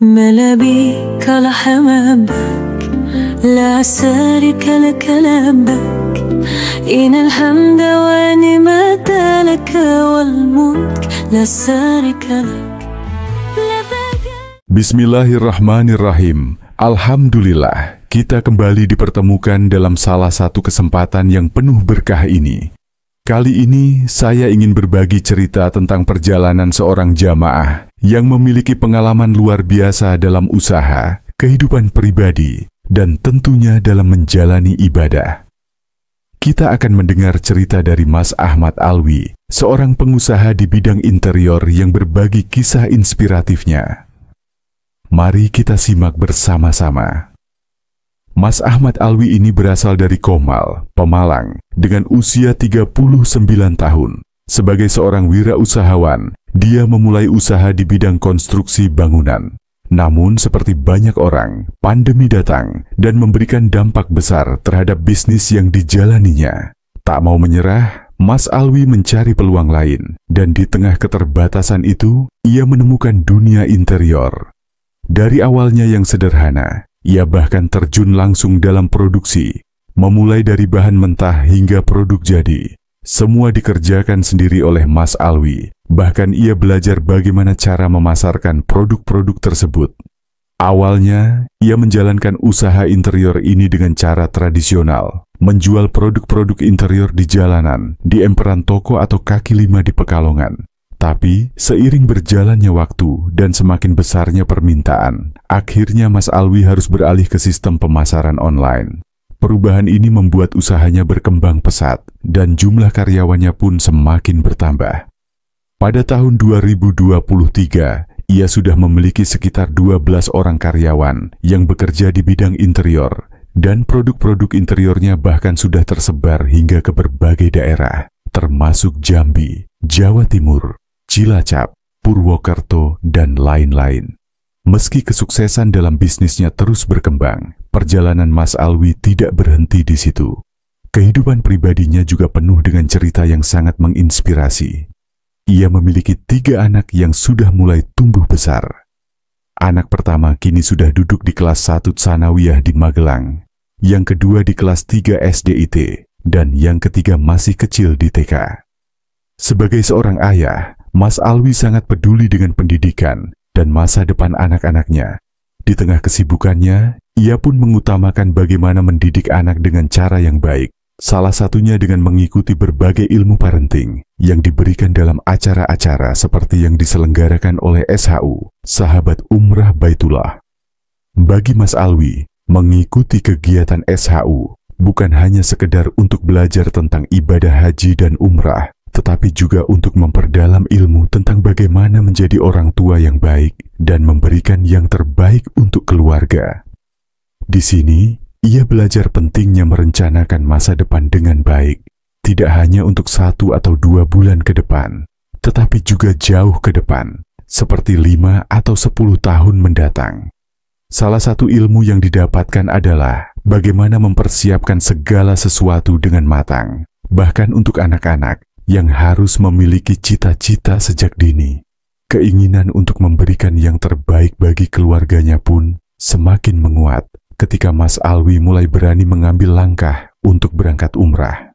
ما بيك لحم أبك لا شريك لك لبك إن الحمد والنعمة لك والملك لا شريك لك. Bismillahirrahmanirrahim. Alhamdulillah, kita kembali dipertemukan dalam salah satu kesempatan yang penuh berkah ini. Kali ini saya ingin berbagi cerita tentang perjalanan seorang jamaah yang memiliki pengalaman luar biasa dalam usaha, kehidupan pribadi, dan tentunya dalam menjalani ibadah. Kita akan mendengar cerita dari Mas Ahmad Alwi, seorang pengusaha di bidang interior yang berbagi kisah inspiratifnya. Mari kita simak bersama-sama. Mas Ahmad Alwi ini berasal dari Komal, Pemalang, dengan usia 39 tahun. Sebagai seorang wirausahawan, dia memulai usaha di bidang konstruksi bangunan. Namun seperti banyak orang, pandemi datang dan memberikan dampak besar terhadap bisnis yang dijalaninya. Tak mau menyerah, Mas Alwi mencari peluang lain, dan di tengah keterbatasan itu, ia menemukan dunia interior. Dari awalnya yang sederhana, ia bahkan terjun langsung dalam produksi, memulai dari bahan mentah hingga produk jadi. Semua dikerjakan sendiri oleh Mas Alwi. Bahkan ia belajar bagaimana cara memasarkan produk-produk tersebut. Awalnya, ia menjalankan usaha interior ini dengan cara tradisional, menjual produk-produk interior di jalanan, di emperan toko atau kaki lima di Pekalongan. Tapi, seiring berjalannya waktu dan semakin besarnya permintaan, akhirnya Mas Alwi harus beralih ke sistem pemasaran online. Perubahan ini membuat usahanya berkembang pesat, dan jumlah karyawannya pun semakin bertambah. Pada tahun 2023, ia sudah memiliki sekitar 12 orang karyawan yang bekerja di bidang interior, dan produk-produk interiornya bahkan sudah tersebar hingga ke berbagai daerah, termasuk Jambi, Jawa Timur, Cilacap, Purwokerto, dan lain-lain. Meski kesuksesan dalam bisnisnya terus berkembang, perjalanan Mas Alwi tidak berhenti di situ. Kehidupan pribadinya juga penuh dengan cerita yang sangat menginspirasi. Ia memiliki 3 anak yang sudah mulai tumbuh besar. Anak pertama kini sudah duduk di kelas 1 Tsanawiyah di Magelang, yang kedua di kelas 3 SDIT, dan yang ketiga masih kecil di TK. Sebagai seorang ayah, Mas Alwi sangat peduli dengan pendidikan dan masa depan anak-anaknya. Di tengah kesibukannya, ia pun mengutamakan bagaimana mendidik anak dengan cara yang baik, salah satunya dengan mengikuti berbagai ilmu parenting yang diberikan dalam acara-acara seperti yang diselenggarakan oleh SHU, Sahabat Umrah Baitullah. Bagi Mas Alwi, mengikuti kegiatan SHU bukan hanya sekedar untuk belajar tentang ibadah haji dan umrah, tetapi juga untuk memperdalam ilmu tentang bagaimana menjadi orang tua yang baik dan memberikan yang terbaik untuk keluarga. Di sini, ia belajar pentingnya merencanakan masa depan dengan baik, tidak hanya untuk 1 atau 2 bulan ke depan, tetapi juga jauh ke depan, seperti 5 atau 10 tahun mendatang. Salah satu ilmu yang didapatkan adalah bagaimana mempersiapkan segala sesuatu dengan matang, bahkan untuk anak-anak yang harus memiliki cita-cita sejak dini. Keinginan untuk memberikan yang terbaik bagi keluarganya pun semakin menguat ketika Mas Alwi mulai berani mengambil langkah untuk berangkat umrah.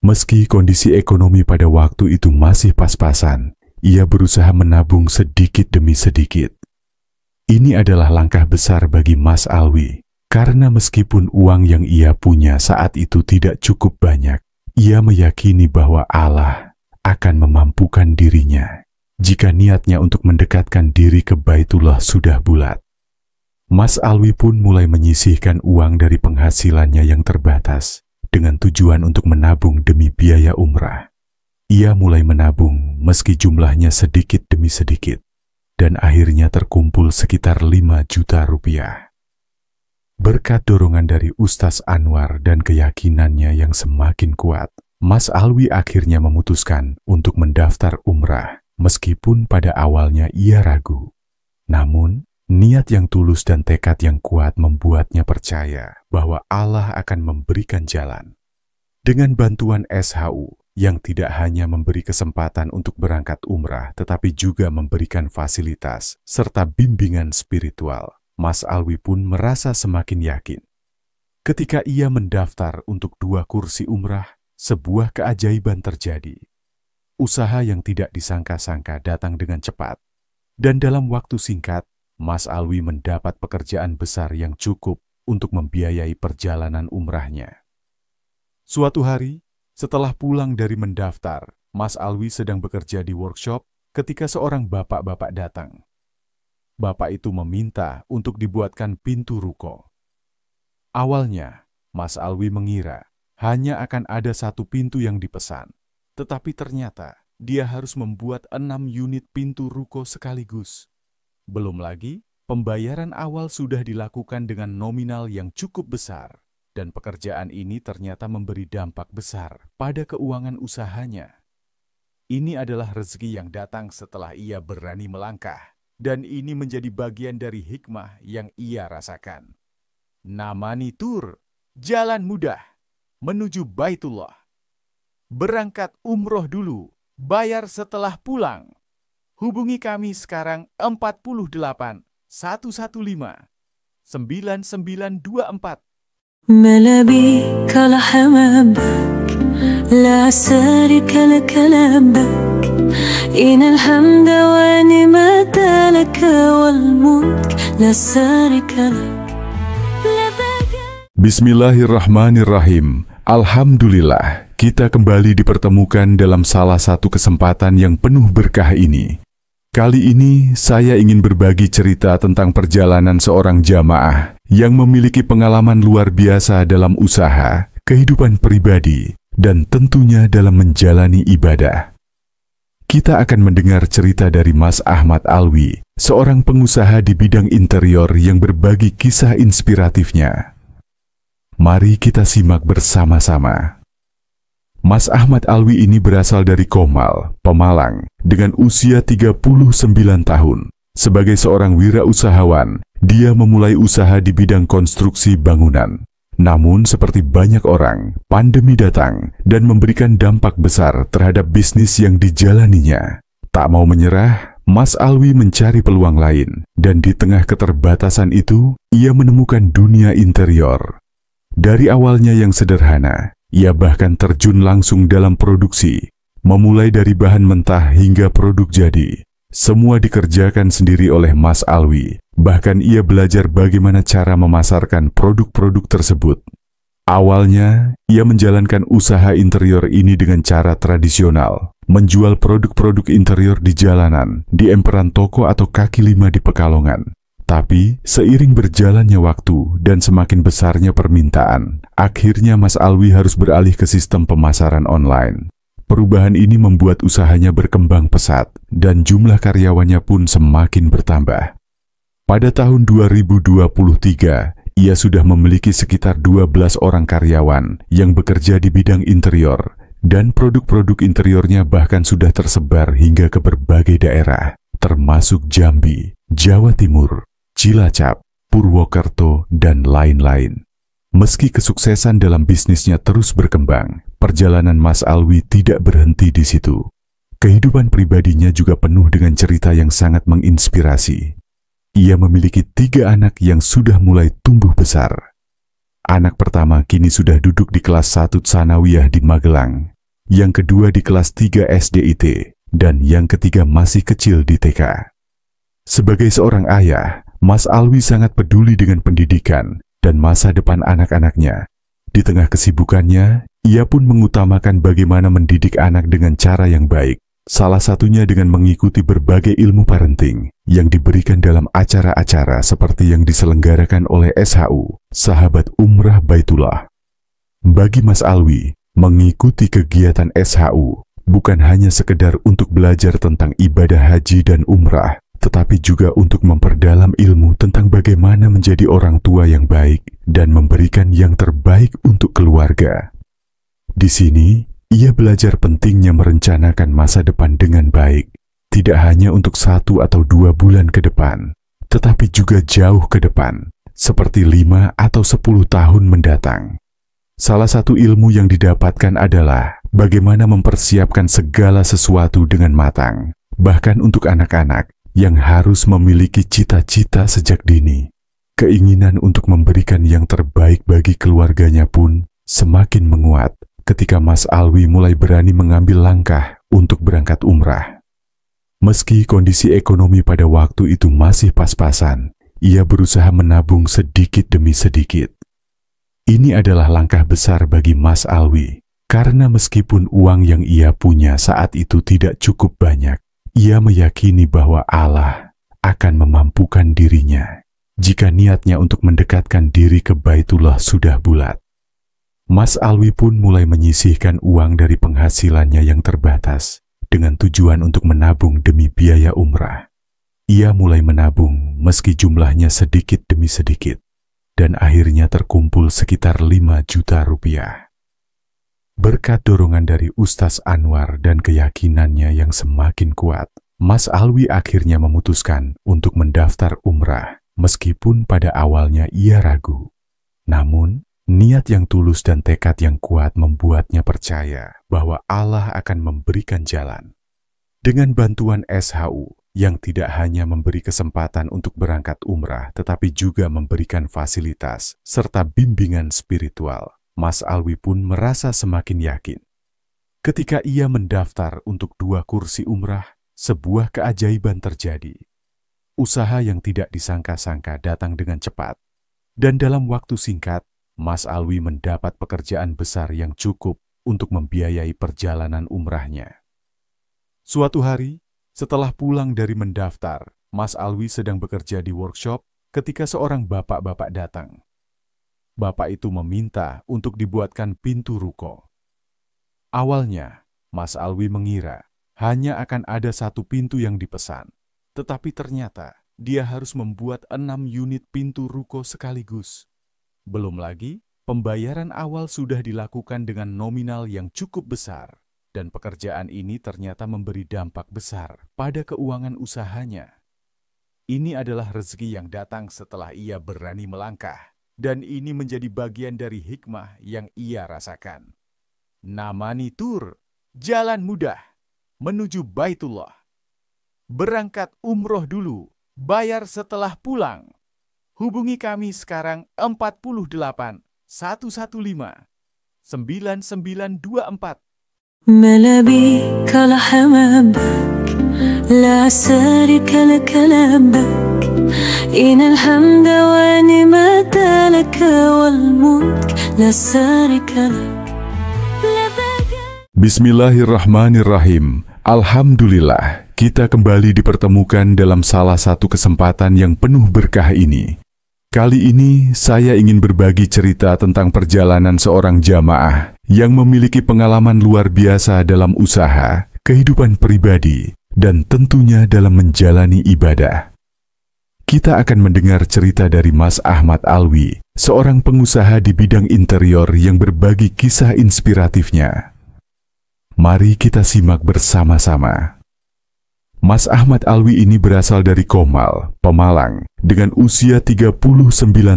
Meski kondisi ekonomi pada waktu itu masih pas-pasan, ia berusaha menabung sedikit demi sedikit. Ini adalah langkah besar bagi Mas Alwi, karena meskipun uang yang ia punya saat itu tidak cukup banyak, ia meyakini bahwa Allah akan memampukan dirinya jika niatnya untuk mendekatkan diri ke Baitullah sudah bulat. Mas Alwi pun mulai menyisihkan uang dari penghasilannya yang terbatas dengan tujuan untuk menabung demi biaya umrah. Ia mulai menabung meski jumlahnya sedikit demi sedikit, dan akhirnya terkumpul sekitar 5 juta rupiah. Berkat dorongan dari Ustaz Anwar dan keyakinannya yang semakin kuat, Mas Alwi akhirnya memutuskan untuk mendaftar umrah, meskipun pada awalnya ia ragu. Namun, niat yang tulus dan tekad yang kuat membuatnya percaya bahwa Allah akan memberikan jalan. Dengan bantuan SHU, yang tidak hanya memberi kesempatan untuk berangkat umrah, tetapi juga memberikan fasilitas serta bimbingan spiritual. Mas Alwi pun merasa semakin yakin. Ketika ia mendaftar untuk 2 kursi umrah, sebuah keajaiban terjadi. Usaha yang tidak disangka-sangka datang dengan cepat, dan dalam waktu singkat, Mas Alwi mendapat pekerjaan besar yang cukup untuk membiayai perjalanan umrahnya. Suatu hari, setelah pulang dari mendaftar, Mas Alwi sedang bekerja di workshop ketika seorang bapak-bapak datang. Bapak itu meminta untuk dibuatkan pintu ruko. Awalnya, Mas Alwi mengira hanya akan ada 1 pintu yang dipesan, tetapi ternyata dia harus membuat 6 unit pintu ruko sekaligus. Belum lagi, pembayaran awal sudah dilakukan dengan nominal yang cukup besar, dan pekerjaan ini ternyata memberi dampak besar pada keuangan usahanya. Ini adalah rezeki yang datang setelah ia berani melangkah, dan ini menjadi bagian dari hikmah yang ia rasakan. Namani Tur, jalan mudah menuju Baitullah. Berangkat umroh dulu, bayar setelah pulang. Hubungi kami sekarang 48 115 9924. ملا بيك لحمامك لا شريك لك لبك إن الحمد ونعمة لك والملك لا شريك لك. Bismillahirrahmanirrahim. Alhamdulillah, kita kembali dipertemukan dalam salah satu kesempatan yang penuh berkah ini. Kali ini saya ingin berbagi cerita tentang perjalanan seorang jamaah yang memiliki pengalaman luar biasa dalam usaha, kehidupan pribadi, dan tentunya dalam menjalani ibadah. Kita akan mendengar cerita dari Mas Ahmad Alwi, seorang pengusaha di bidang interior yang berbagi kisah inspiratifnya. Mari kita simak bersama-sama. Mas Ahmad Alwi ini berasal dari Komal, Pemalang, dengan usia 39 tahun. Sebagai seorang wirausahawan, dia memulai usaha di bidang konstruksi bangunan. Namun seperti banyak orang, pandemi datang dan memberikan dampak besar terhadap bisnis yang dijalaninya. Tak mau menyerah, Mas Alwi mencari peluang lain, dan di tengah keterbatasan itu, ia menemukan dunia interior. Dari awalnya yang sederhana, ia bahkan terjun langsung dalam produksi, memulai dari bahan mentah hingga produk jadi. Semua dikerjakan sendiri oleh Mas Alwi. Bahkan ia belajar bagaimana cara memasarkan produk-produk tersebut. Awalnya, ia menjalankan usaha interior ini dengan cara tradisional, menjual produk-produk interior di jalanan, di emperan toko atau kaki lima di Pekalongan. Tapi, seiring berjalannya waktu dan semakin besarnya permintaan, akhirnya Mas Alwi harus beralih ke sistem pemasaran online. Perubahan ini membuat usahanya berkembang pesat, dan jumlah karyawannya pun semakin bertambah. Pada tahun 2023, ia sudah memiliki sekitar 12 orang karyawan yang bekerja di bidang interior, dan produk-produk interiornya bahkan sudah tersebar hingga ke berbagai daerah, termasuk Jambi, Jawa Timur, Cilacap, Purwokerto, dan lain-lain. Meski kesuksesan dalam bisnisnya terus berkembang, perjalanan Mas Alwi tidak berhenti di situ. Kehidupan pribadinya juga penuh dengan cerita yang sangat menginspirasi. Ia memiliki 3 anak yang sudah mulai tumbuh besar. Anak pertama kini sudah duduk di kelas 1 Tsanawiyah di Magelang, yang kedua di kelas 3 SDIT, dan yang ketiga masih kecil di TK. Sebagai seorang ayah, Mas Alwi sangat peduli dengan pendidikan dan masa depan anak-anaknya. Di tengah kesibukannya, ia pun mengutamakan bagaimana mendidik anak dengan cara yang baik. Salah satunya dengan mengikuti berbagai ilmu parenting yang diberikan dalam acara-acara seperti yang diselenggarakan oleh SHU, Sahabat Umrah Baitullah. Bagi Mas Alwi, mengikuti kegiatan SHU bukan hanya sekedar untuk belajar tentang ibadah haji dan umrah, tetapi juga untuk memperdalam ilmu tentang bagaimana menjadi orang tua yang baik dan memberikan yang terbaik untuk keluarga. Di sini, ia belajar pentingnya merencanakan masa depan dengan baik, tidak hanya untuk 1 atau 2 bulan ke depan, tetapi juga jauh ke depan, seperti 5 atau 10 tahun mendatang. Salah satu ilmu yang didapatkan adalah bagaimana mempersiapkan segala sesuatu dengan matang, bahkan untuk anak-anak yang harus memiliki cita-cita sejak dini. Keinginan untuk memberikan yang terbaik bagi keluarganya pun semakin menguat ketika Mas Alwi mulai berani mengambil langkah untuk berangkat umrah. Meski kondisi ekonomi pada waktu itu masih pas-pasan, ia berusaha menabung sedikit demi sedikit. Ini adalah langkah besar bagi Mas Alwi, karena meskipun uang yang ia punya saat itu tidak cukup banyak, ia meyakini bahwa Allah akan memampukan dirinya jika niatnya untuk mendekatkan diri ke Baitullah sudah bulat. Mas Alwi pun mulai menyisihkan uang dari penghasilannya yang terbatas dengan tujuan untuk menabung demi biaya umrah. Ia mulai menabung meski jumlahnya sedikit demi sedikit, dan akhirnya terkumpul sekitar 5 juta rupiah. Berkat dorongan dari Ustaz Anwar dan keyakinannya yang semakin kuat, Mas Alwi akhirnya memutuskan untuk mendaftar umrah, meskipun pada awalnya ia ragu. Namun, niat yang tulus dan tekad yang kuat membuatnya percaya bahwa Allah akan memberikan jalan. Dengan bantuan SHU, yang tidak hanya memberi kesempatan untuk berangkat umrah, tetapi juga memberikan fasilitas serta bimbingan spiritual, Mas Alwi pun merasa semakin yakin. Ketika ia mendaftar untuk 2 kursi umrah, sebuah keajaiban terjadi. Usaha yang tidak disangka-sangka datang dengan cepat, dan dalam waktu singkat, Mas Alwi mendapat pekerjaan besar yang cukup untuk membiayai perjalanan umrahnya. Suatu hari, setelah pulang dari mendaftar, Mas Alwi sedang bekerja di workshop ketika seorang bapak-bapak datang. Bapak itu meminta untuk dibuatkan pintu ruko. Awalnya, Mas Alwi mengira hanya akan ada 1 pintu yang dipesan, tetapi ternyata dia harus membuat 6 unit pintu ruko sekaligus. Belum lagi, pembayaran awal sudah dilakukan dengan nominal yang cukup besar. Dan pekerjaan ini ternyata memberi dampak besar pada keuangan usahanya. Ini adalah rezeki yang datang setelah ia berani melangkah, dan ini menjadi bagian dari hikmah yang ia rasakan. Namani Tur, jalan mudah menuju Baitullah. Berangkat umroh dulu, bayar setelah pulang. Hubungi kami sekarang 48 115 9924. ملا بيك لحمامك لا سارك لك لبك إن الحمد ونعمة لك والملك لا سارك لك. Bismillahirrahmanirrahim. Alhamdulillah, kita kembali dipertemukan dalam salah satu kesempatan yang penuh berkah ini. Kali ini saya ingin berbagi cerita tentang perjalanan seorang jamaah yang memiliki pengalaman luar biasa dalam usaha, kehidupan pribadi, dan tentunya dalam menjalani ibadah. Kita akan mendengar cerita dari Mas Ahmad Alwi, seorang pengusaha di bidang interior yang berbagi kisah inspiratifnya. Mari kita simak bersama-sama. Mas Ahmad Alwi ini berasal dari Komal, Pemalang, dengan usia 39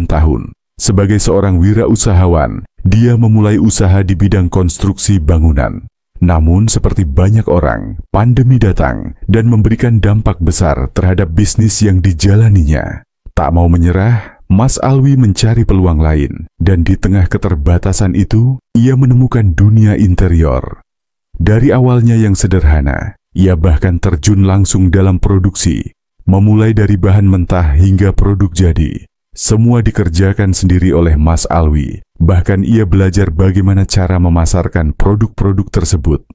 tahun. Sebagai seorang wirausahawan, dia memulai usaha di bidang konstruksi bangunan. Namun, seperti banyak orang, pandemi datang dan memberikan dampak besar terhadap bisnis yang dijalaninya. Tak mau menyerah, Mas Alwi mencari peluang lain, dan di tengah keterbatasan itu, ia menemukan dunia interior. Dari awalnya yang sederhana, ia bahkan terjun langsung dalam produksi, memulai dari bahan mentah hingga produk jadi. Semua dikerjakan sendiri oleh Mas Alwi. Bahkan ia belajar bagaimana cara memasarkan produk-produk tersebut.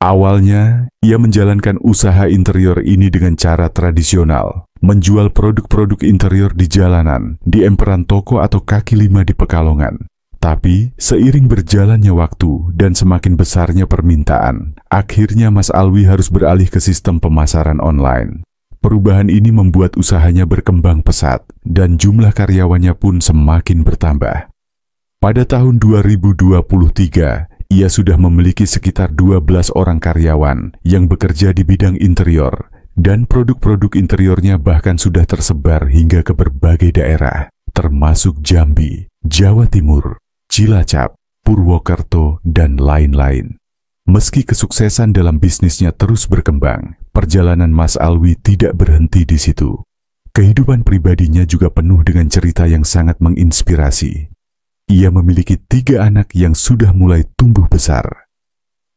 Awalnya, ia menjalankan usaha interior ini dengan cara tradisional, menjual produk-produk interior di jalanan, di emperan toko atau kaki lima di Pekalongan. Tapi, seiring berjalannya waktu dan semakin besarnya permintaan, akhirnya Mas Alwi harus beralih ke sistem pemasaran online. Perubahan ini membuat usahanya berkembang pesat, dan jumlah karyawannya pun semakin bertambah. Pada tahun 2023, ia sudah memiliki sekitar 12 orang karyawan yang bekerja di bidang interior, dan produk-produk interiornya bahkan sudah tersebar hingga ke berbagai daerah, termasuk Jambi, Jawa Timur, Cilacap, Purwokerto, dan lain-lain. Meski kesuksesan dalam bisnisnya terus berkembang, perjalanan Mas Alwi tidak berhenti di situ. Kehidupan pribadinya juga penuh dengan cerita yang sangat menginspirasi. Ia memiliki 3 anak yang sudah mulai tumbuh besar.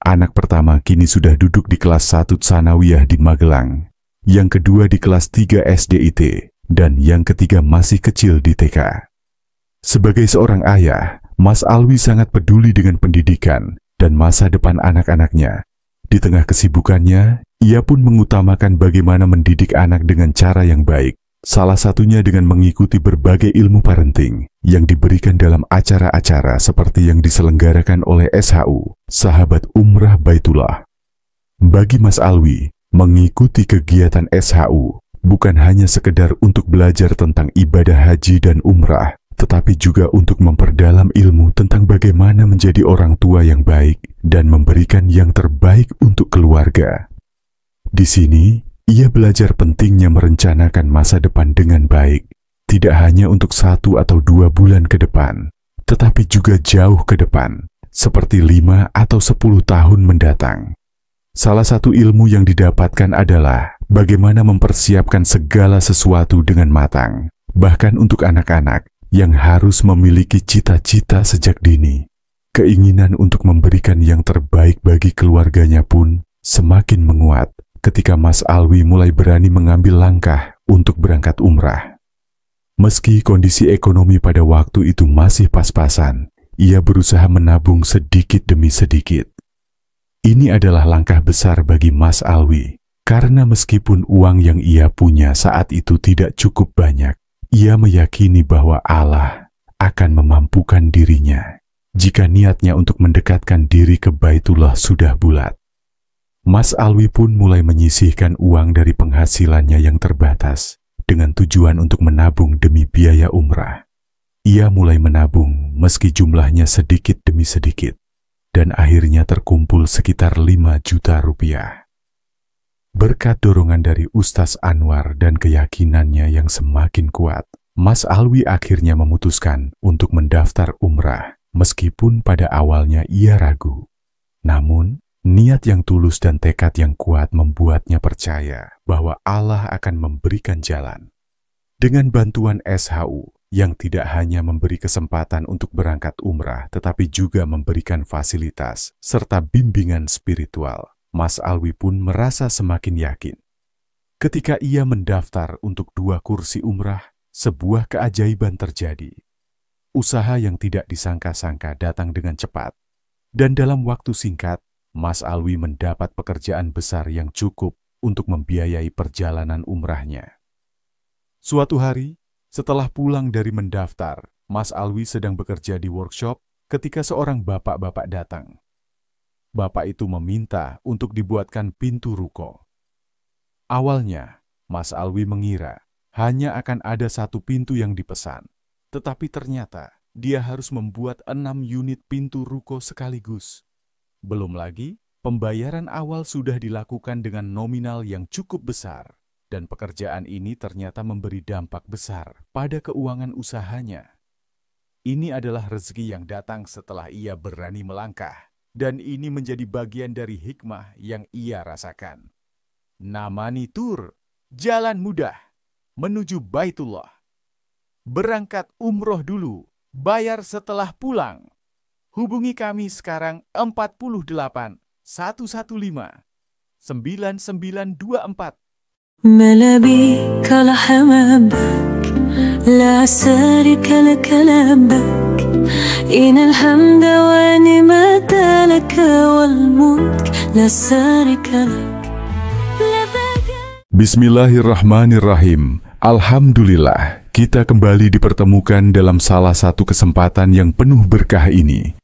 Anak pertama kini sudah duduk di kelas 1 Tsanawiyah di Magelang, yang kedua di kelas 3 SDIT, dan yang ketiga masih kecil di TK. Sebagai seorang ayah, Mas Alwi sangat peduli dengan pendidikan dan masa depan anak-anaknya. Di tengah kesibukannya, ia pun mengutamakan bagaimana mendidik anak dengan cara yang baik. Salah satunya dengan mengikuti berbagai ilmu parenting yang diberikan dalam acara-acara seperti yang diselenggarakan oleh SHU, Sahabat Umrah Baitullah. Bagi Mas Alwi, mengikuti kegiatan SHU bukan hanya sekedar untuk belajar tentang ibadah haji dan umrah, tetapi juga untuk memperdalam ilmu tentang bagaimana menjadi orang tua yang baik dan memberikan yang terbaik untuk keluarga. Di sini, ia belajar pentingnya merencanakan masa depan dengan baik, tidak hanya untuk 1 atau 2 bulan ke depan, tetapi juga jauh ke depan, seperti 5 atau 10 tahun mendatang. Salah satu ilmu yang didapatkan adalah bagaimana mempersiapkan segala sesuatu dengan matang, bahkan untuk anak-anak yang harus memiliki cita-cita sejak dini. Keinginan untuk memberikan yang terbaik bagi keluarganya pun semakin menguat ketika Mas Alwi mulai berani mengambil langkah untuk berangkat umrah. Meski kondisi ekonomi pada waktu itu masih pas-pasan, ia berusaha menabung sedikit demi sedikit. Ini adalah langkah besar bagi Mas Alwi, karena meskipun uang yang ia punya saat itu tidak cukup banyak, ia meyakini bahwa Allah akan memampukan dirinya jika niatnya untuk mendekatkan diri ke Baitullah sudah bulat. Mas Alwi pun mulai menyisihkan uang dari penghasilannya yang terbatas dengan tujuan untuk menabung demi biaya umrah. Ia mulai menabung meski jumlahnya sedikit demi sedikit, dan akhirnya terkumpul sekitar 5 juta rupiah. Berkat dorongan dari Ustaz Anwar dan keyakinannya yang semakin kuat, Mas Alwi akhirnya memutuskan untuk mendaftar umrah, meskipun pada awalnya ia ragu. Namun, niat yang tulus dan tekad yang kuat membuatnya percaya bahwa Allah akan memberikan jalan. Dengan bantuan SHU yang tidak hanya memberi kesempatan untuk berangkat umrah, tetapi juga memberikan fasilitas serta bimbingan spiritual, Mas Alwi pun merasa semakin yakin. Ketika ia mendaftar untuk 2 kursi umrah, sebuah keajaiban terjadi. Usaha yang tidak disangka-sangka datang dengan cepat, dan dalam waktu singkat, Mas Alwi mendapat pekerjaan besar yang cukup untuk membiayai perjalanan umrahnya. Suatu hari, setelah pulang dari mendaftar, Mas Alwi sedang bekerja di workshop ketika seorang bapak-bapak datang. Bapak itu meminta untuk dibuatkan pintu ruko. Awalnya, Mas Alwi mengira hanya akan ada 1 pintu yang dipesan, tetapi ternyata dia harus membuat 6 unit pintu ruko sekaligus. Belum lagi, pembayaran awal sudah dilakukan dengan nominal yang cukup besar, dan pekerjaan ini ternyata memberi dampak besar pada keuangan usahanya. Ini adalah rezeki yang datang setelah ia berani melangkah, dan ini menjadi bagian dari hikmah yang ia rasakan. Namani Tur, jalan mudah menuju Baitullah. Berangkat umroh dulu, bayar setelah pulang. Hubungi kami sekarang 48 115 9924. ملا بيك لحمامك لا سارك لك لبك إن الحمد ونعمة لك والملك لا سارك لك. Bismillahirrahmanirrahim. Alhamdulillah, kita kembali dipertemukan dalam salah satu kesempatan yang penuh berkah ini.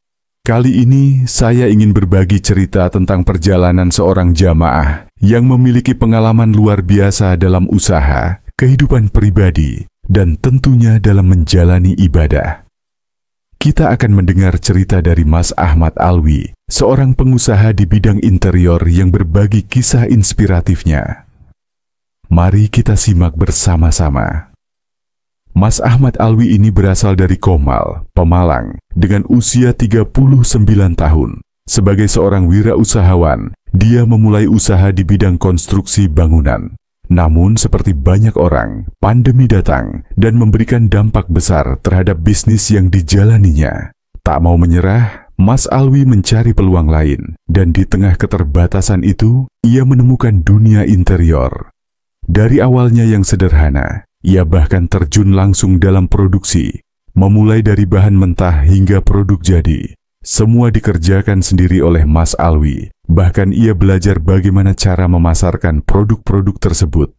Kali ini saya ingin berbagi cerita tentang perjalanan seorang jamaah yang memiliki pengalaman luar biasa dalam usaha, kehidupan pribadi, dan tentunya dalam menjalani ibadah. Kita akan mendengar cerita dari Mas Ahmad Alwi, seorang pengusaha di bidang interior yang berbagi kisah inspiratifnya. Mari kita simak bersama-sama. Mas Ahmad Alwi ini berasal dari Komal, Pemalang, dengan usia 39 tahun. Sebagai seorang wirausahawan, dia memulai usaha di bidang konstruksi bangunan. Namun seperti banyak orang, pandemi datang dan memberikan dampak besar terhadap bisnis yang dijalaninya. Tak mau menyerah, Mas Alwi mencari peluang lain, dan di tengah keterbatasan itu, ia menemukan dunia interior. Dari awalnya yang sederhana, ia bahkan terjun langsung dalam produksi, memulai dari bahan mentah hingga produk jadi. Semua dikerjakan sendiri oleh Mas Alwi, bahkan ia belajar bagaimana cara memasarkan produk-produk tersebut.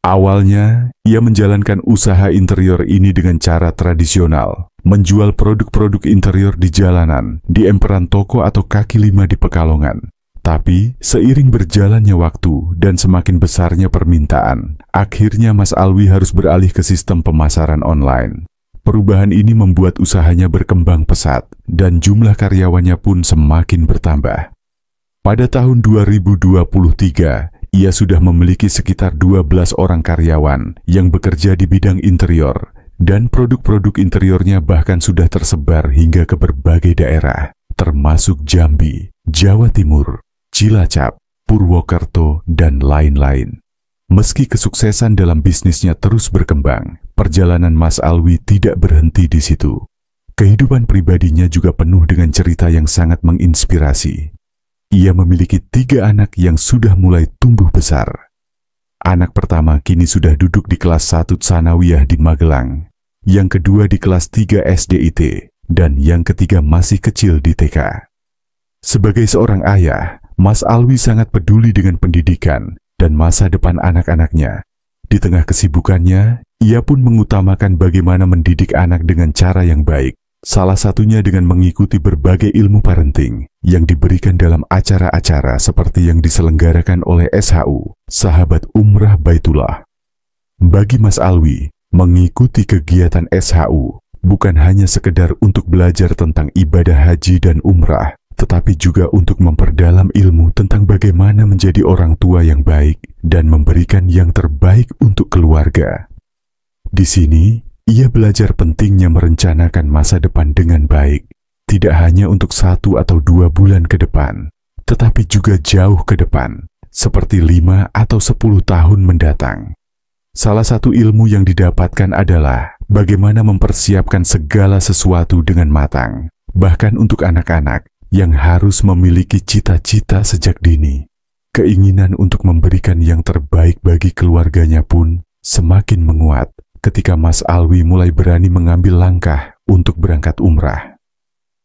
Awalnya, ia menjalankan usaha interior ini dengan cara tradisional, menjual produk-produk interior di jalanan, di emperan toko atau kaki lima di Pekalongan. Tapi, seiring berjalannya waktu dan semakin besarnya permintaan, akhirnya Mas Alwi harus beralih ke sistem pemasaran online. Perubahan ini membuat usahanya berkembang pesat, dan jumlah karyawannya pun semakin bertambah. Pada tahun 2023, ia sudah memiliki sekitar 12 orang karyawan yang bekerja di bidang interior, dan produk-produk interiornya bahkan sudah tersebar hingga ke berbagai daerah, termasuk Jambi, Jawa Timur, Cilacap, Purwokerto, dan lain-lain. Meski kesuksesan dalam bisnisnya terus berkembang, perjalanan Mas Alwi tidak berhenti di situ. Kehidupan pribadinya juga penuh dengan cerita yang sangat menginspirasi. Ia memiliki 3 anak yang sudah mulai tumbuh besar. Anak pertama kini sudah duduk di kelas 1 Tsanawiyah di Magelang, yang kedua di kelas 3 SDIT, dan yang ketiga masih kecil di TK. Sebagai seorang ayah, Mas Alwi sangat peduli dengan pendidikan dan masa depan anak-anaknya. Di tengah kesibukannya, ia pun mengutamakan bagaimana mendidik anak dengan cara yang baik, salah satunya dengan mengikuti berbagai ilmu parenting yang diberikan dalam acara-acara seperti yang diselenggarakan oleh SHU, Sahabat Umrah Baitullah. Bagi Mas Alwi, mengikuti kegiatan SHU bukan hanya sekedar untuk belajar tentang ibadah haji dan umrah, tetapi juga untuk memperdalam ilmu tentang bagaimana menjadi orang tua yang baik dan memberikan yang terbaik untuk keluarga. Di sini, ia belajar pentingnya merencanakan masa depan dengan baik, tidak hanya untuk 1 atau 2 bulan ke depan, tetapi juga jauh ke depan, seperti 5 atau 10 tahun mendatang. Salah satu ilmu yang didapatkan adalah bagaimana mempersiapkan segala sesuatu dengan matang, bahkan untuk anak-anak yang harus memiliki cita-cita sejak dini. Keinginan untuk memberikan yang terbaik bagi keluarganya pun semakin menguat ketika Mas Alwi mulai berani mengambil langkah untuk berangkat umrah.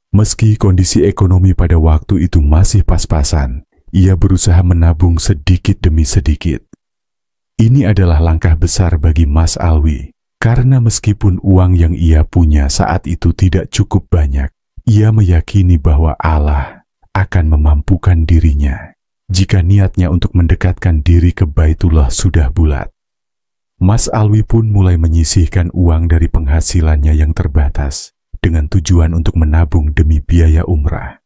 Meski kondisi ekonomi pada waktu itu masih pas-pasan, ia berusaha menabung sedikit demi sedikit. Ini adalah langkah besar bagi Mas Alwi, karena meskipun uang yang ia punya saat itu tidak cukup banyak, ia meyakini bahwa Allah akan memampukan dirinya jika niatnya untuk mendekatkan diri ke Baitullah sudah bulat. Mas Alwi pun mulai menyisihkan uang dari penghasilannya yang terbatas dengan tujuan untuk menabung demi biaya umrah.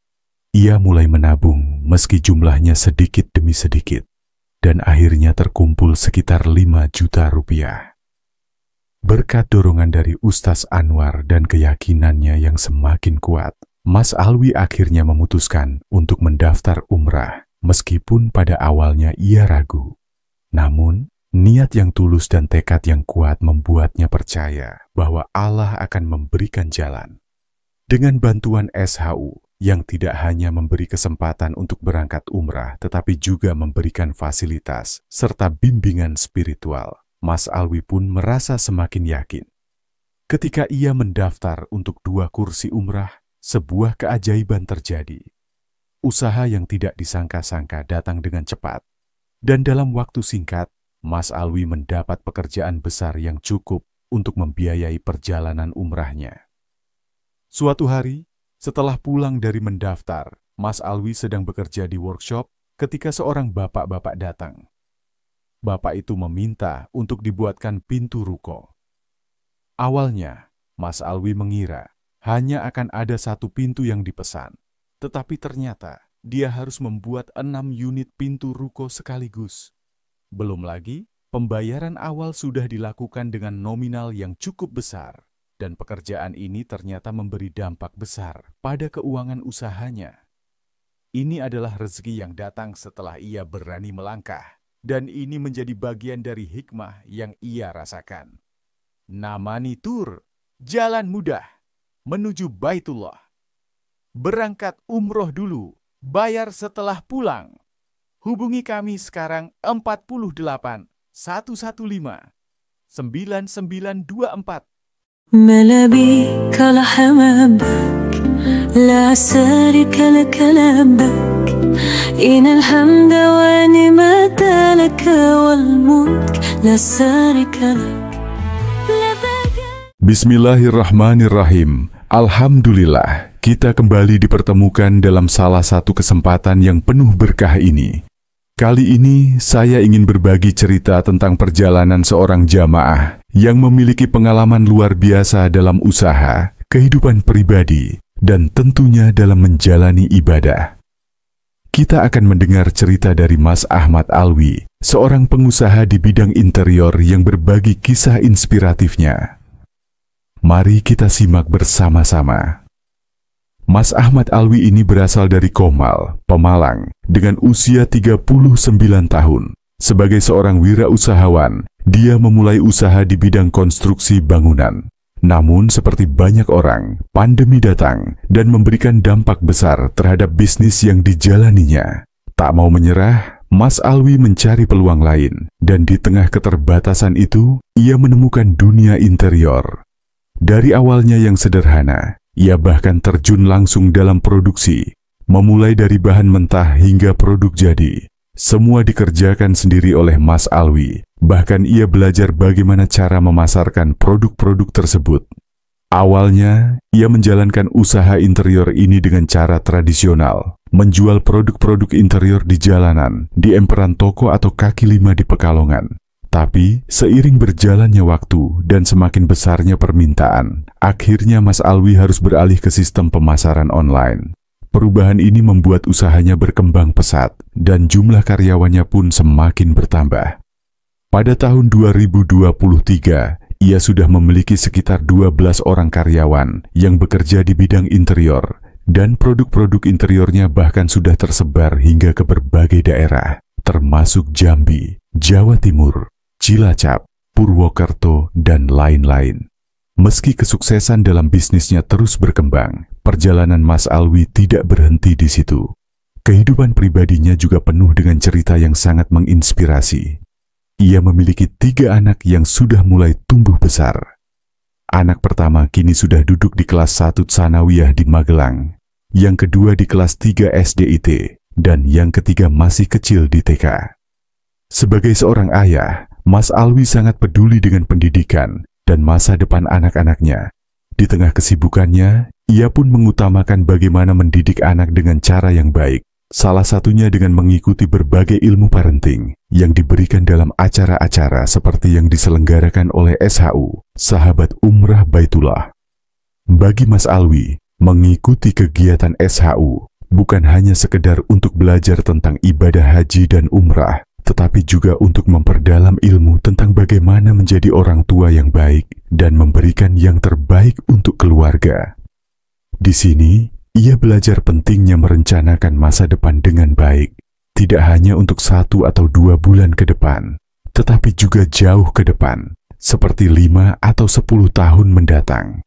Ia mulai menabung meski jumlahnya sedikit demi sedikit, dan akhirnya terkumpul sekitar 5 juta rupiah. Berkat dorongan dari Ustaz Anwar dan keyakinannya yang semakin kuat, Mas Alwi akhirnya memutuskan untuk mendaftar umrah, meskipun pada awalnya ia ragu. Namun, niat yang tulus dan tekad yang kuat membuatnya percaya bahwa Allah akan memberikan jalan. Dengan bantuan SHU yang tidak hanya memberi kesempatan untuk berangkat umrah, tetapi juga memberikan fasilitas serta bimbingan spiritual, Mas Alwi pun merasa semakin yakin. Ketika ia mendaftar untuk 2 kursi umrah, sebuah keajaiban terjadi. Usaha yang tidak disangka-sangka datang dengan cepat, dan dalam waktu singkat, Mas Alwi mendapat pekerjaan besar yang cukup untuk membiayai perjalanan umrahnya. Suatu hari, setelah pulang dari mendaftar, Mas Alwi sedang bekerja di workshop ketika seorang bapak-bapak datang. Bapak itu meminta untuk dibuatkan pintu ruko. Awalnya, Mas Alwi mengira hanya akan ada 1 pintu yang dipesan, tetapi ternyata dia harus membuat 6 unit pintu ruko sekaligus. Belum lagi, Pembayaran awal sudah dilakukan dengan nominal yang cukup besar, dan pekerjaan ini ternyata memberi dampak besar pada keuangan usahanya. Ini adalah rezeki yang datang setelah ia berani melangkah, dan ini menjadi bagian dari hikmah yang ia rasakan. Namani Tur, jalan mudah menuju Baitullah. Berangkat umroh dulu, bayar setelah pulang. Hubungi kami sekarang 48 115 9924. ملابيك لحمامك لا شريك لك لبك إن الحمد ونعمة لك والملك لا شريك لك. Bismillahirrahmanirrahim. Alhamdulillah, kita kembali dipertemukan dalam salah satu kesempatan yang penuh berkah ini. Kali ini saya ingin berbagi cerita tentang perjalanan seorang jamaah yang memiliki pengalaman luar biasa dalam usaha, kehidupan pribadi, dan tentunya dalam menjalani ibadah. Kita akan mendengar cerita dari Mas Ahmad Alwi, seorang pengusaha di bidang interior yang berbagi kisah inspiratifnya. Mari kita simak bersama-sama. Mas Ahmad Alwi ini berasal dari Komal, Pemalang, dengan usia 39 tahun. Sebagai seorang wirausahawan, dia memulai usaha di bidang konstruksi bangunan. Namun seperti banyak orang, pandemi datang dan memberikan dampak besar terhadap bisnis yang dijalaninya. Tak mau menyerah, Mas Alwi mencari peluang lain, dan di tengah keterbatasan itu, ia menemukan dunia interior. Dari awalnya yang sederhana, ia bahkan terjun langsung dalam produksi, memulai dari bahan mentah hingga produk jadi. Semua dikerjakan sendiri oleh Mas Alwi, bahkan ia belajar bagaimana cara memasarkan produk-produk tersebut. Awalnya, ia menjalankan usaha interior ini dengan cara tradisional, menjual produk-produk interior di jalanan, di emperan toko atau kaki lima di Pekalongan. Tapi, seiring berjalannya waktu dan semakin besarnya permintaan, akhirnya Mas Alwi harus beralih ke sistem pemasaran online. Perubahan ini membuat usahanya berkembang pesat, dan jumlah karyawannya pun semakin bertambah. Pada tahun 2023, ia sudah memiliki sekitar 12 orang karyawan yang bekerja di bidang interior, dan produk-produk interiornya bahkan sudah tersebar hingga ke berbagai daerah, termasuk Jambi, Jawa Timur, Cilacap, Purwokerto, dan lain-lain. Meski kesuksesan dalam bisnisnya terus berkembang, perjalanan Mas Alwi tidak berhenti di situ. Kehidupan pribadinya juga penuh dengan cerita yang sangat menginspirasi. Ia memiliki 3 anak yang sudah mulai tumbuh besar. Anak pertama kini sudah duduk di kelas 1 Tsanawiyah di Magelang, yang kedua di kelas 3 SDIT, dan yang ketiga masih kecil di TK. Sebagai seorang ayah, Mas Alwi sangat peduli dengan pendidikan dan masa depan anak-anaknya. Di tengah kesibukannya, ia pun mengutamakan bagaimana mendidik anak dengan cara yang baik. Salah satunya dengan mengikuti berbagai ilmu parenting yang diberikan dalam acara-acara seperti yang diselenggarakan oleh SHU, Sahabat Umrah Baitullah. Bagi Mas Alwi, mengikuti kegiatan SHU bukan hanya sekedar untuk belajar tentang ibadah haji dan umrah, tetapi juga untuk memperdalam ilmu tentang bagaimana menjadi orang tua yang baik dan memberikan yang terbaik untuk keluarga. Di sini, ia belajar pentingnya merencanakan masa depan dengan baik, tidak hanya untuk 1 atau 2 bulan ke depan, tetapi juga jauh ke depan, seperti 5 atau 10 tahun mendatang.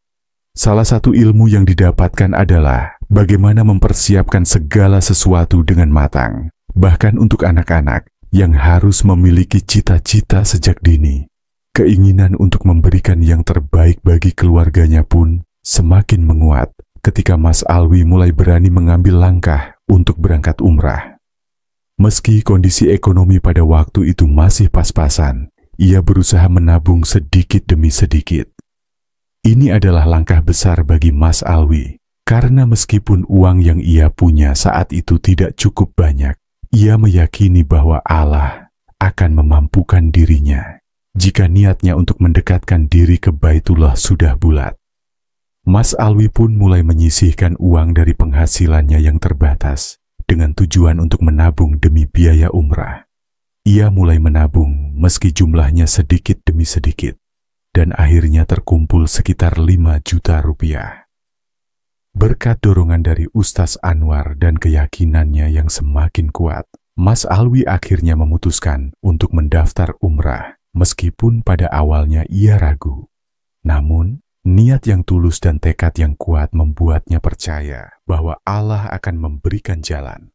Salah satu ilmu yang didapatkan adalah bagaimana mempersiapkan segala sesuatu dengan matang, bahkan untuk anak-anak yang harus memiliki cita-cita sejak dini. Keinginan untuk memberikan yang terbaik bagi keluarganya pun semakin menguat ketika Mas Alwi mulai berani mengambil langkah untuk berangkat umrah. Meski kondisi ekonomi pada waktu itu masih pas-pasan, ia berusaha menabung sedikit demi sedikit. Ini adalah langkah besar bagi Mas Alwi, karena meskipun uang yang ia punya saat itu tidak cukup banyak, ia meyakini bahwa Allah akan memampukan dirinya jika niatnya untuk mendekatkan diri ke Baitullah sudah bulat. Mas Alwi pun mulai menyisihkan uang dari penghasilannya yang terbatas dengan tujuan untuk menabung demi biaya umrah. Ia mulai menabung meski jumlahnya sedikit demi sedikit, dan akhirnya terkumpul sekitar 5 juta rupiah. Berkat dorongan dari Ustaz Anwar dan keyakinannya yang semakin kuat, Mas Alwi akhirnya memutuskan untuk mendaftar umrah, meskipun pada awalnya ia ragu. Namun, niat yang tulus dan tekad yang kuat membuatnya percaya bahwa Allah akan memberikan jalan.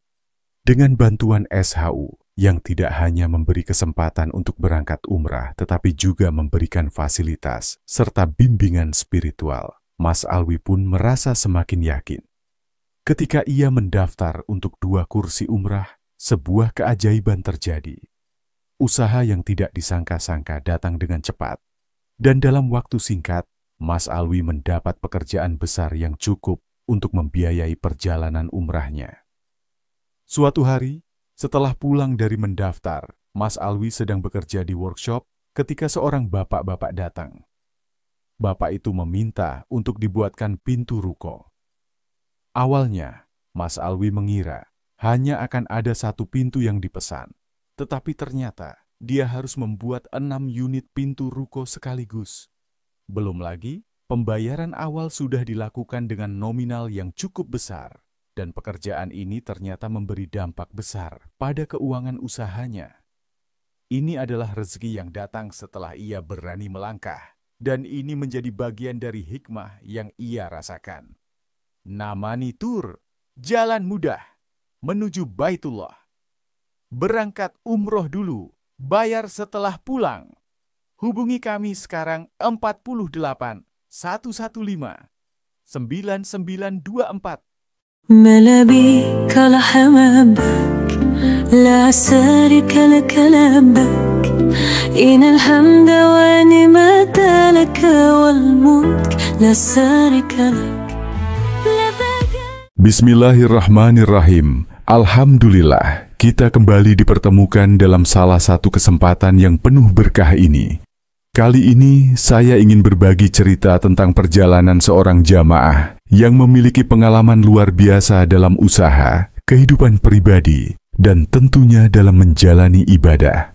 Dengan bantuan SHU, yang tidak hanya memberi kesempatan untuk berangkat umrah, tetapi juga memberikan fasilitas serta bimbingan spiritual, Mas Alwi pun merasa semakin yakin. Ketika ia mendaftar untuk 2 kursi umrah, sebuah keajaiban terjadi. Usaha yang tidak disangka-sangka datang dengan cepat, dan dalam waktu singkat, Mas Alwi mendapat pekerjaan besar yang cukup untuk membiayai perjalanan umrahnya. Suatu hari, setelah pulang dari mendaftar, Mas Alwi sedang bekerja di workshop ketika seorang bapak-bapak datang. Bapak itu meminta untuk dibuatkan pintu ruko. Awalnya, Mas Alwi mengira hanya akan ada 1 pintu yang dipesan, tetapi ternyata dia harus membuat 6 unit pintu ruko sekaligus. Belum lagi, pembayaran awal sudah dilakukan dengan nominal yang cukup besar. Dan pekerjaan ini ternyata memberi dampak besar pada keuangan usahanya. Ini adalah rezeki yang datang setelah ia berani melangkah, dan ini menjadi bagian dari hikmah yang ia rasakan. Namani Tur, jalan mudah menuju Baitullah. Berangkat umroh dulu, bayar setelah pulang. Hubungi kami sekarang 48 115 9924. ما لبيك لحمامك لا سارك لك لبك إن الحمد ونعمة لك والملك لا سارك لك. Bismillahirrahmanirrahim. Alhamdulillah, kita kembali dipertemukan dalam salah satu kesempatan yang penuh berkah ini. Kali ini saya ingin berbagi cerita tentang perjalanan seorang jamaah yang memiliki pengalaman luar biasa dalam usaha, kehidupan pribadi, dan tentunya dalam menjalani ibadah.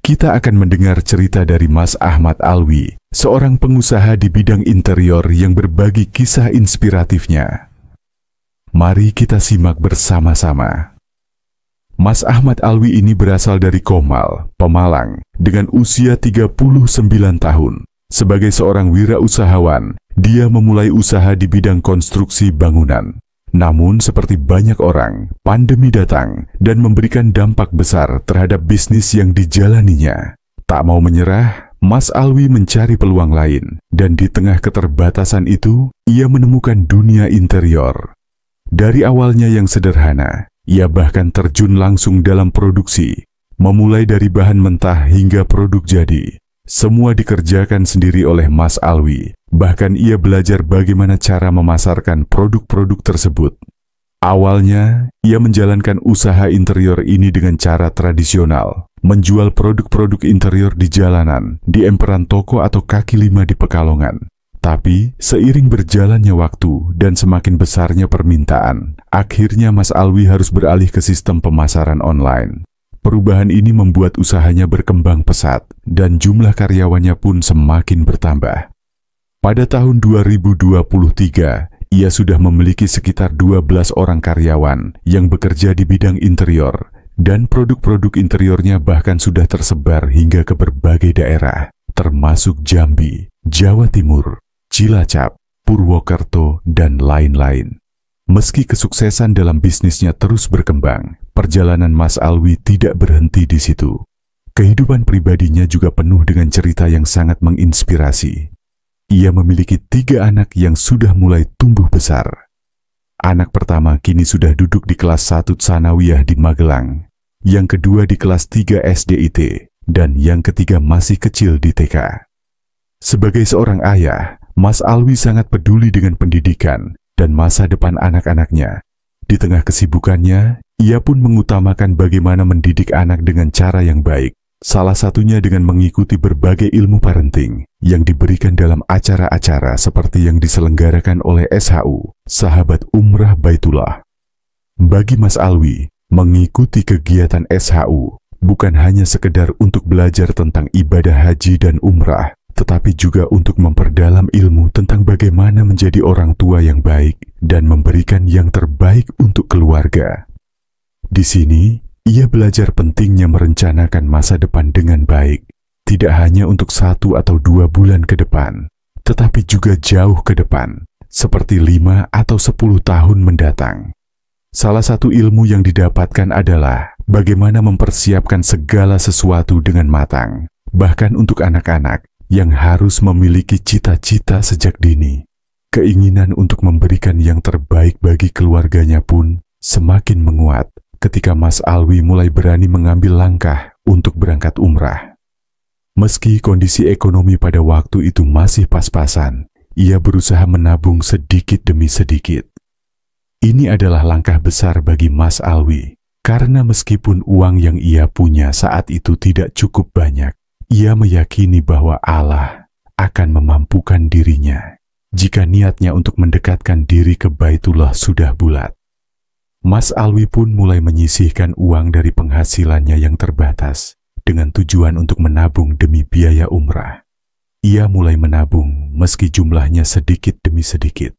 Kita akan mendengar cerita dari Mas Ahmad Alwi, seorang pengusaha di bidang interior yang berbagi kisah inspiratifnya. Mari kita simak bersama-sama. Mas Ahmad Alwi ini berasal dari Komal, Pemalang, dengan usia 39 tahun. Sebagai seorang wirausahawan, dia memulai usaha di bidang konstruksi bangunan. Namun seperti banyak orang, pandemi datang dan memberikan dampak besar terhadap bisnis yang dijalaninya. Tak mau menyerah, Mas Alwi mencari peluang lain, dan di tengah keterbatasan itu, ia menemukan dunia interior. Dari awalnya yang sederhana, ia bahkan terjun langsung dalam produksi, memulai dari bahan mentah hingga produk jadi. Semua dikerjakan sendiri oleh Mas Alwi, bahkan ia belajar bagaimana cara memasarkan produk-produk tersebut. Awalnya, ia menjalankan usaha interior ini dengan cara tradisional, menjual produk-produk interior di jalanan, di emperan toko atau kaki lima di Pekalongan. Tapi, seiring berjalannya waktu dan semakin besarnya permintaan, akhirnya Mas Alwi harus beralih ke sistem pemasaran online. Perubahan ini membuat usahanya berkembang pesat, dan jumlah karyawannya pun semakin bertambah. Pada tahun 2023, ia sudah memiliki sekitar 12 orang karyawan yang bekerja di bidang interior, dan produk-produk interiornya bahkan sudah tersebar hingga ke berbagai daerah, termasuk Jambi, Jawa Timur, Cilacap, Purwokerto, dan lain-lain. Meski kesuksesan dalam bisnisnya terus berkembang, perjalanan Mas Alwi tidak berhenti di situ. Kehidupan pribadinya juga penuh dengan cerita yang sangat menginspirasi. Ia memiliki 3 anak yang sudah mulai tumbuh besar. Anak pertama kini sudah duduk di kelas 1 Tsanawiyah di Magelang, yang kedua di kelas 3 SDIT, dan yang ketiga masih kecil di TK. Sebagai seorang ayah, Mas Alwi sangat peduli dengan pendidikan dan masa depan anak-anaknya. Di tengah kesibukannya, ia pun mengutamakan bagaimana mendidik anak dengan cara yang baik, salah satunya dengan mengikuti berbagai ilmu parenting yang diberikan dalam acara-acara seperti yang diselenggarakan oleh SHU, Sahabat Umrah Baitullah. Bagi Mas Alwi, mengikuti kegiatan SHU bukan hanya sekedar untuk belajar tentang ibadah haji dan umrah, tetapi juga untuk memperdalam ilmu tentang bagaimana menjadi orang tua yang baik dan memberikan yang terbaik untuk keluarga. Di sini, ia belajar pentingnya merencanakan masa depan dengan baik, tidak hanya untuk 1 atau 2 bulan ke depan, tetapi juga jauh ke depan, seperti 5 atau 10 tahun mendatang. Salah satu ilmu yang didapatkan adalah bagaimana mempersiapkan segala sesuatu dengan matang, bahkan untuk anak-anak yang harus memiliki cita-cita sejak dini. Keinginan untuk memberikan yang terbaik bagi keluarganya pun semakin menguat ketika Mas Alwi mulai berani mengambil langkah untuk berangkat umrah. Meski kondisi ekonomi pada waktu itu masih pas-pasan, ia berusaha menabung sedikit demi sedikit. Ini adalah langkah besar bagi Mas Alwi, karena meskipun uang yang ia punya saat itu tidak cukup banyak, ia meyakini bahwa Allah akan memampukan dirinya jika niatnya untuk mendekatkan diri ke Baitullah sudah bulat. Mas Alwi pun mulai menyisihkan uang dari penghasilannya yang terbatas dengan tujuan untuk menabung demi biaya umrah. Ia mulai menabung meski jumlahnya sedikit demi sedikit,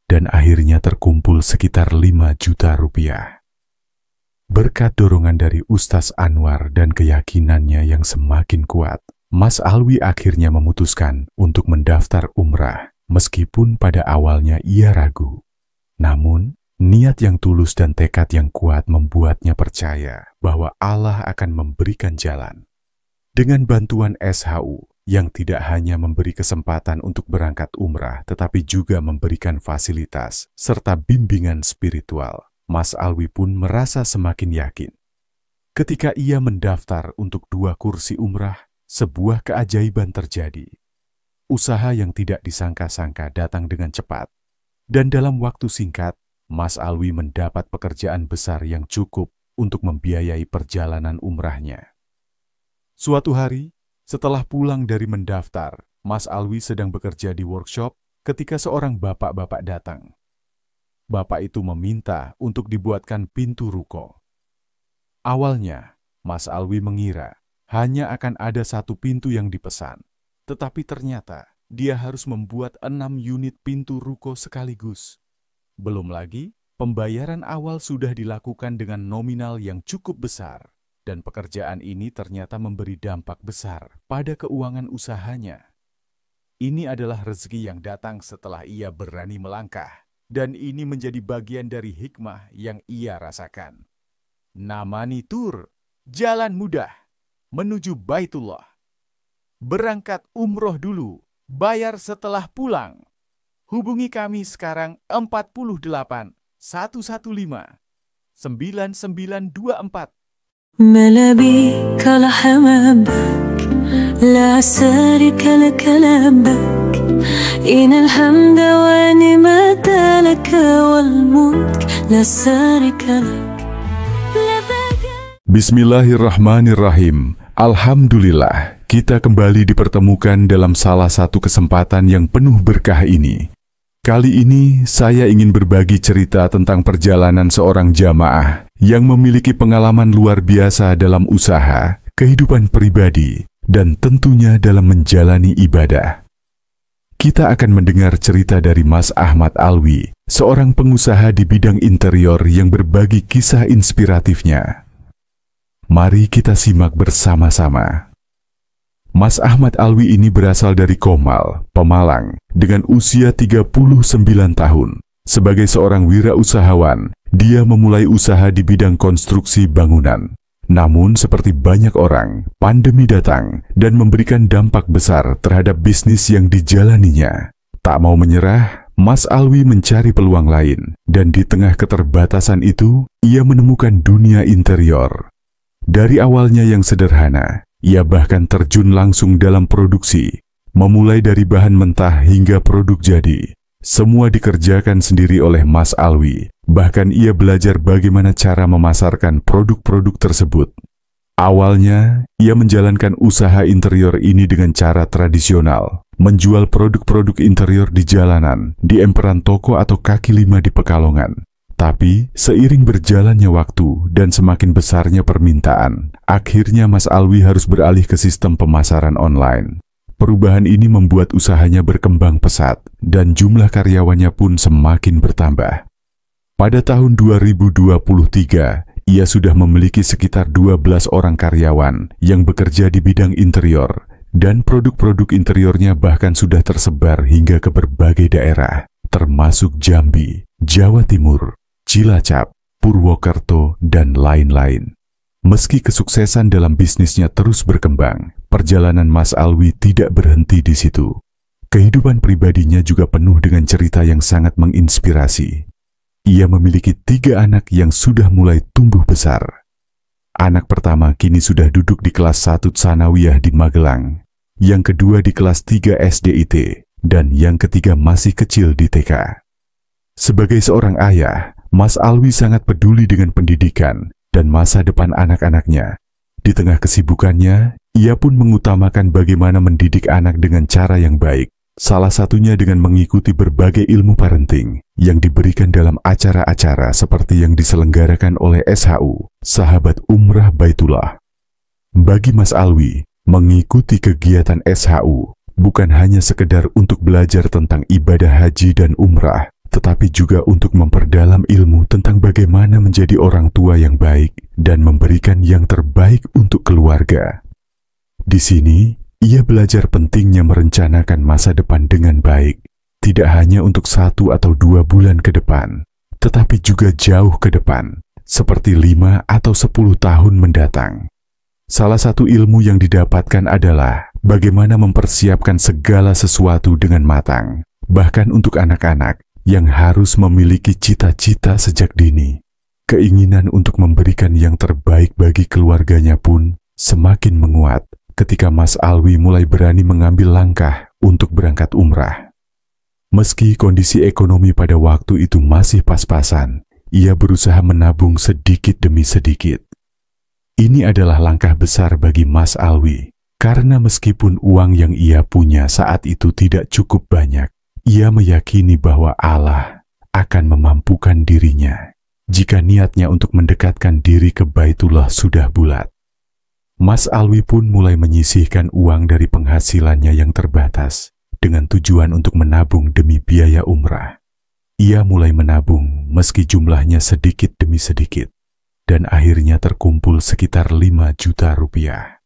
dan akhirnya terkumpul sekitar 5 juta rupiah. Berkat dorongan dari Ustaz Anwar dan keyakinannya yang semakin kuat, Mas Alwi akhirnya memutuskan untuk mendaftar umrah, meskipun pada awalnya ia ragu. Namun, niat yang tulus dan tekad yang kuat membuatnya percaya bahwa Allah akan memberikan jalan. Dengan bantuan SHU, yang tidak hanya memberi kesempatan untuk berangkat umrah, tetapi juga memberikan fasilitas serta bimbingan spiritual, Mas Alwi pun merasa semakin yakin. Ketika ia mendaftar untuk 2 kursi umrah, sebuah keajaiban terjadi. Usaha yang tidak disangka-sangka datang dengan cepat, dan dalam waktu singkat, Mas Alwi mendapat pekerjaan besar yang cukup untuk membiayai perjalanan umrahnya. Suatu hari, setelah pulang dari mendaftar, Mas Alwi sedang bekerja di workshop ketika seorang bapak-bapak datang. Bapak itu meminta untuk dibuatkan pintu ruko. Awalnya, Mas Alwi mengira hanya akan ada 1 pintu yang dipesan, tetapi ternyata dia harus membuat 6 unit pintu ruko sekaligus. Belum lagi, pembayaran awal sudah dilakukan dengan nominal yang cukup besar. Dan pekerjaan ini ternyata memberi dampak besar pada keuangan usahanya. Ini adalah rezeki yang datang setelah ia berani melangkah, dan ini menjadi bagian dari hikmah yang ia rasakan. Namani Tur, jalan mudah menuju Baitullah. Berangkat umroh dulu, bayar setelah pulang. Hubungi kami sekarang 48 115 9924. ما لبيك لحمامك لا سارك لك لبك إن الحمد ونعمة لك والملك لا سارك لك. Bismillahirrahmanirrahim. Alhamdulillah, kita kembali dipertemukan dalam salah satu kesempatan yang penuh berkah ini. Kali ini saya ingin berbagi cerita tentang perjalanan seorang jamaah yang memiliki pengalaman luar biasa dalam usaha, kehidupan pribadi, dan tentunya dalam menjalani ibadah. Kita akan mendengar cerita dari Mas Ahmad Alwi, seorang pengusaha di bidang interior yang berbagi kisah inspiratifnya. Mari kita simak bersama-sama. Mas Ahmad Alwi ini berasal dari Komal, Pemalang, dengan usia 39 tahun. Sebagai seorang wirausahawan, dia memulai usaha di bidang konstruksi bangunan. Namun seperti banyak orang, pandemi datang dan memberikan dampak besar terhadap bisnis yang dijalaninya. Tak mau menyerah, Mas Alwi mencari peluang lain, dan di tengah keterbatasan itu, ia menemukan dunia interior. Dari awalnya yang sederhana, ia bahkan terjun langsung dalam produksi, memulai dari bahan mentah hingga produk jadi. Semua dikerjakan sendiri oleh Mas Alwi, bahkan ia belajar bagaimana cara memasarkan produk-produk tersebut. Awalnya, ia menjalankan usaha interior ini dengan cara tradisional, menjual produk-produk interior di jalanan, di emperan toko atau kaki lima di Pekalongan. Tapi, seiring berjalannya waktu dan semakin besarnya permintaan, akhirnya Mas Alwi harus beralih ke sistem pemasaran online. Perubahan ini membuat usahanya berkembang pesat, dan jumlah karyawannya pun semakin bertambah. Pada tahun 2023, ia sudah memiliki sekitar 12 orang karyawan yang bekerja di bidang interior, dan produk-produk interiornya bahkan sudah tersebar hingga ke berbagai daerah, termasuk Jambi, Jawa Timur, Cilacap, Purwokerto, dan lain-lain. Meski kesuksesan dalam bisnisnya terus berkembang, perjalanan Mas Alwi tidak berhenti di situ. Kehidupan pribadinya juga penuh dengan cerita yang sangat menginspirasi. Ia memiliki 3 anak yang sudah mulai tumbuh besar. Anak pertama kini sudah duduk di kelas 1 Tsanawiyah di Magelang, yang kedua di kelas 3 SDIT, dan yang ketiga masih kecil di TK. Sebagai seorang ayah, Mas Alwi sangat peduli dengan pendidikan dan masa depan anak-anaknya. Di tengah kesibukannya, ia pun mengutamakan bagaimana mendidik anak dengan cara yang baik. Salah satunya dengan mengikuti berbagai ilmu parenting yang diberikan dalam acara-acara seperti yang diselenggarakan oleh SHU, Sahabat Umrah Baitullah. Bagi Mas Alwi, mengikuti kegiatan SHU bukan hanya sekedar untuk belajar tentang ibadah haji dan umrah, tetapi juga untuk memperdalam ilmu tentang bagaimana menjadi orang tua yang baik dan memberikan yang terbaik untuk keluarga. Di sini, ia belajar pentingnya merencanakan masa depan dengan baik, tidak hanya untuk 1 atau 2 bulan ke depan, tetapi juga jauh ke depan, seperti 5 atau 10 tahun mendatang. Salah satu ilmu yang didapatkan adalah bagaimana mempersiapkan segala sesuatu dengan matang, bahkan untuk anak-anak yang harus memiliki cita-cita sejak dini. Keinginan untuk memberikan yang terbaik bagi keluarganya pun semakin menguat ketika Mas Alwi mulai berani mengambil langkah untuk berangkat umrah. Meski kondisi ekonomi pada waktu itu masih pas-pasan, ia berusaha menabung sedikit demi sedikit. Ini adalah langkah besar bagi Mas Alwi, karena meskipun uang yang ia punya saat itu tidak cukup banyak, ia meyakini bahwa Allah akan memampukan dirinya jika niatnya untuk mendekatkan diri ke Baitullah sudah bulat. Mas Alwi pun mulai menyisihkan uang dari penghasilannya yang terbatas dengan tujuan untuk menabung demi biaya umrah. Ia mulai menabung meski jumlahnya sedikit demi sedikit, dan akhirnya terkumpul sekitar 5 juta rupiah.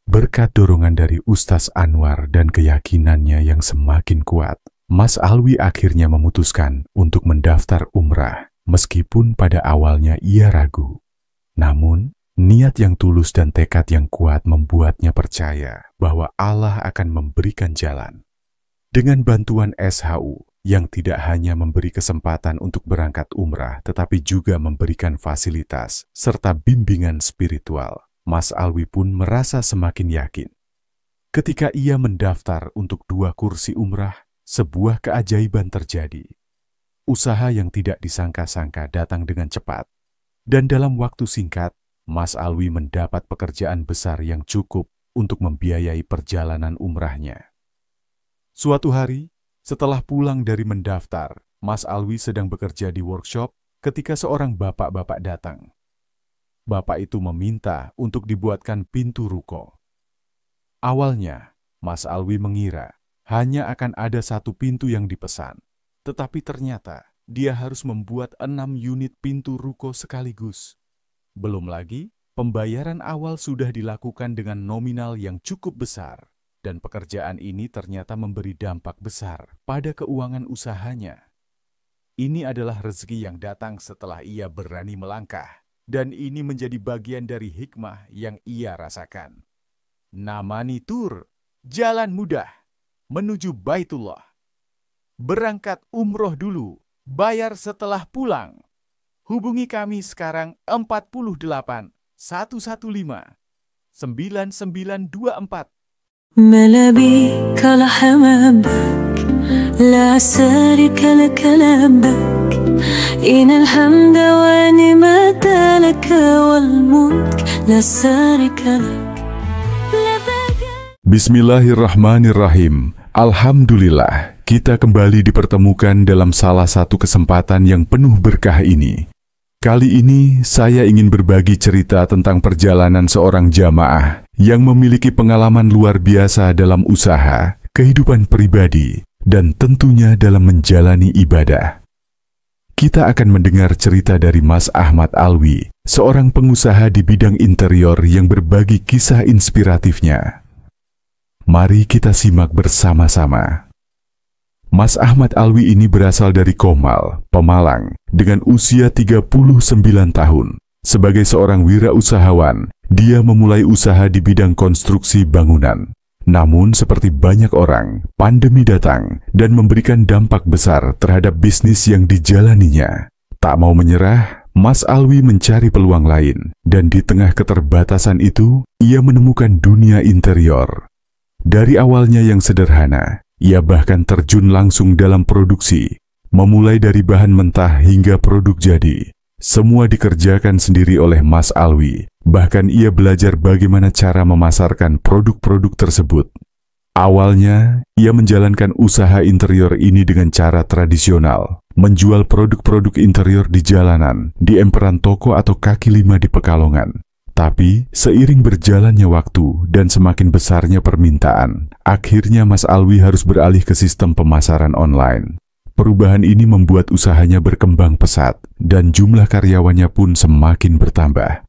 Berkat dorongan dari Ustaz Anwar dan keyakinannya yang semakin kuat, Mas Alwi akhirnya memutuskan untuk mendaftar umrah, meskipun pada awalnya ia ragu. Namun, niat yang tulus dan tekad yang kuat membuatnya percaya bahwa Allah akan memberikan jalan. Dengan bantuan SHU yang tidak hanya memberi kesempatan untuk berangkat umrah, tetapi juga memberikan fasilitas serta bimbingan spiritual, Mas Alwi pun merasa semakin yakin. Ketika ia mendaftar untuk 2 kursi umrah, sebuah keajaiban terjadi. Usaha yang tidak disangka-sangka datang dengan cepat, dan dalam waktu singkat, Mas Alwi mendapat pekerjaan besar yang cukup untuk membiayai perjalanan umrahnya. Suatu hari, setelah pulang dari mendaftar, Mas Alwi sedang bekerja di workshop ketika seorang bapak-bapak datang. Bapak itu meminta untuk dibuatkan pintu ruko. Awalnya, Mas Alwi mengira hanya akan ada 1 pintu yang dipesan, tetapi ternyata dia harus membuat 6 unit pintu ruko sekaligus. Belum lagi, pembayaran awal sudah dilakukan dengan nominal yang cukup besar, dan pekerjaan ini ternyata memberi dampak besar pada keuangan usahanya. Ini adalah rezeki yang datang setelah ia berani melangkah, dan ini menjadi bagian dari hikmah yang ia rasakan. Namani Tur, jalan mudah menuju Baitullah. Berangkat umroh dulu, bayar setelah pulang. Hubungi kami sekarang 48 115 9924. ملابيك لحمامك لا سارك لك لبك إن الحمد ونعمة لك والملك لا سارك لك. Bismillahirrahmanirrahim. Alhamdulillah, kita kembali dipertemukan dalam salah satu kesempatan yang penuh berkah ini. Kali ini saya ingin berbagi cerita tentang perjalanan seorang jamaah yang memiliki pengalaman luar biasa dalam usaha, kehidupan pribadi, dan tentunya dalam menjalani ibadah. Kita akan mendengar cerita dari Mas Ahmad Alwi, seorang pengusaha di bidang interior yang berbagi kisah inspiratifnya. Mari kita simak bersama-sama. Mas Ahmad Alwi ini berasal dari Komal, Pemalang, dengan usia 39 tahun. Sebagai seorang wirausahawan, dia memulai usaha di bidang konstruksi bangunan. Namun seperti banyak orang, pandemi datang dan memberikan dampak besar terhadap bisnis yang dijalaninya. Tak mau menyerah, Mas Alwi mencari peluang lain, dan di tengah keterbatasan itu, ia menemukan dunia interior. Dari awalnya yang sederhana, ia bahkan terjun langsung dalam produksi, memulai dari bahan mentah hingga produk jadi. Semua dikerjakan sendiri oleh Mas Alwi. Bahkan ia belajar bagaimana cara memasarkan produk-produk tersebut. Awalnya, ia menjalankan usaha interior ini dengan cara tradisional, menjual produk-produk interior di jalanan, di emperan toko atau kaki lima di Pekalongan. Tapi, seiring berjalannya waktu dan semakin besarnya permintaan, akhirnya Mas Alwi harus beralih ke sistem pemasaran online. Perubahan ini membuat usahanya berkembang pesat, dan jumlah karyawannya pun semakin bertambah.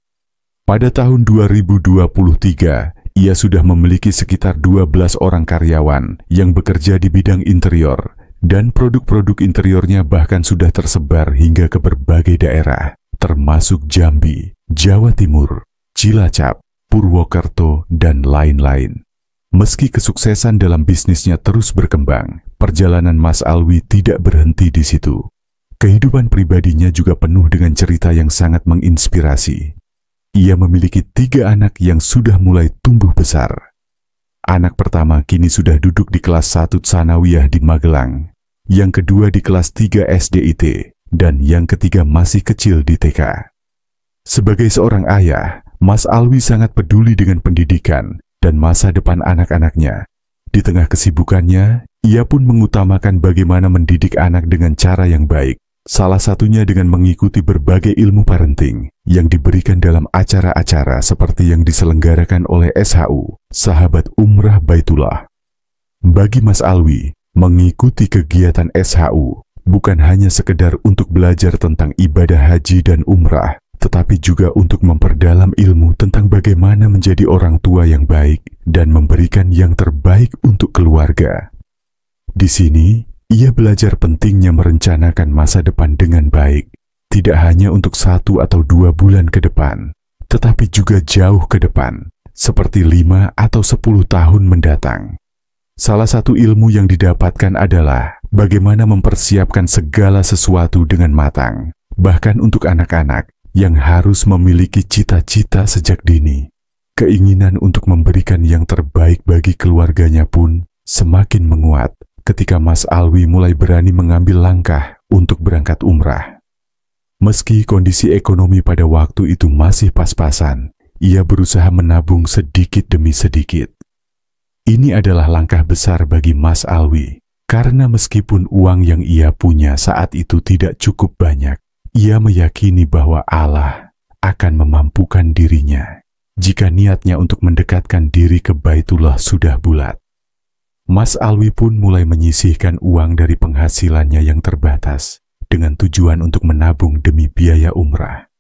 Pada tahun 2023, ia sudah memiliki sekitar 12 orang karyawan yang bekerja di bidang interior, dan produk-produk interiornya bahkan sudah tersebar hingga ke berbagai daerah, termasuk Jambi, Jawa Timur, Cilacap, Purwokerto, dan lain-lain. Meski kesuksesan dalam bisnisnya terus berkembang, perjalanan Mas Alwi tidak berhenti di situ. Kehidupan pribadinya juga penuh dengan cerita yang sangat menginspirasi. Ia memiliki 3 anak yang sudah mulai tumbuh besar. Anak pertama kini sudah duduk di kelas 1 Tsanawiyah di Magelang, yang kedua di kelas 3 SDIT, dan yang ketiga masih kecil di TK. Sebagai seorang ayah, Mas Alwi sangat peduli dengan pendidikan dan masa depan anak-anaknya. Di tengah kesibukannya, ia pun mengutamakan bagaimana mendidik anak dengan cara yang baik, salah satunya dengan mengikuti berbagai ilmu parenting yang diberikan dalam acara-acara seperti yang diselenggarakan oleh SHU, Sahabat Umrah Baitullah. Bagi Mas Alwi, mengikuti kegiatan SHU bukan hanya sekedar untuk belajar tentang ibadah haji dan umrah, tetapi juga untuk memperdalam ilmu tentang bagaimana menjadi orang tua yang baik dan memberikan yang terbaik untuk keluarga. Di sini, ia belajar pentingnya merencanakan masa depan dengan baik, tidak hanya untuk 1 atau 2 bulan ke depan, tetapi juga jauh ke depan, seperti 5 atau 10 tahun mendatang. Salah satu ilmu yang didapatkan adalah bagaimana mempersiapkan segala sesuatu dengan matang, bahkan untuk anak-anak yang harus memiliki cita-cita sejak dini. Keinginan untuk memberikan yang terbaik bagi keluarganya pun semakin menguat ketika Mas Alwi mulai berani mengambil langkah untuk berangkat umrah. Meski kondisi ekonomi pada waktu itu masih pas-pasan, ia berusaha menabung sedikit demi sedikit. Ini adalah langkah besar bagi Mas Alwi, karena meskipun uang yang ia punya saat itu tidak cukup banyak, ia meyakini bahwa Allah akan memampukan dirinya jika niatnya untuk mendekatkan diri ke Baitullah sudah bulat. Mas Alwi pun mulai menyisihkan uang dari penghasilannya yang terbatas dengan tujuan untuk menabung demi biaya umrah.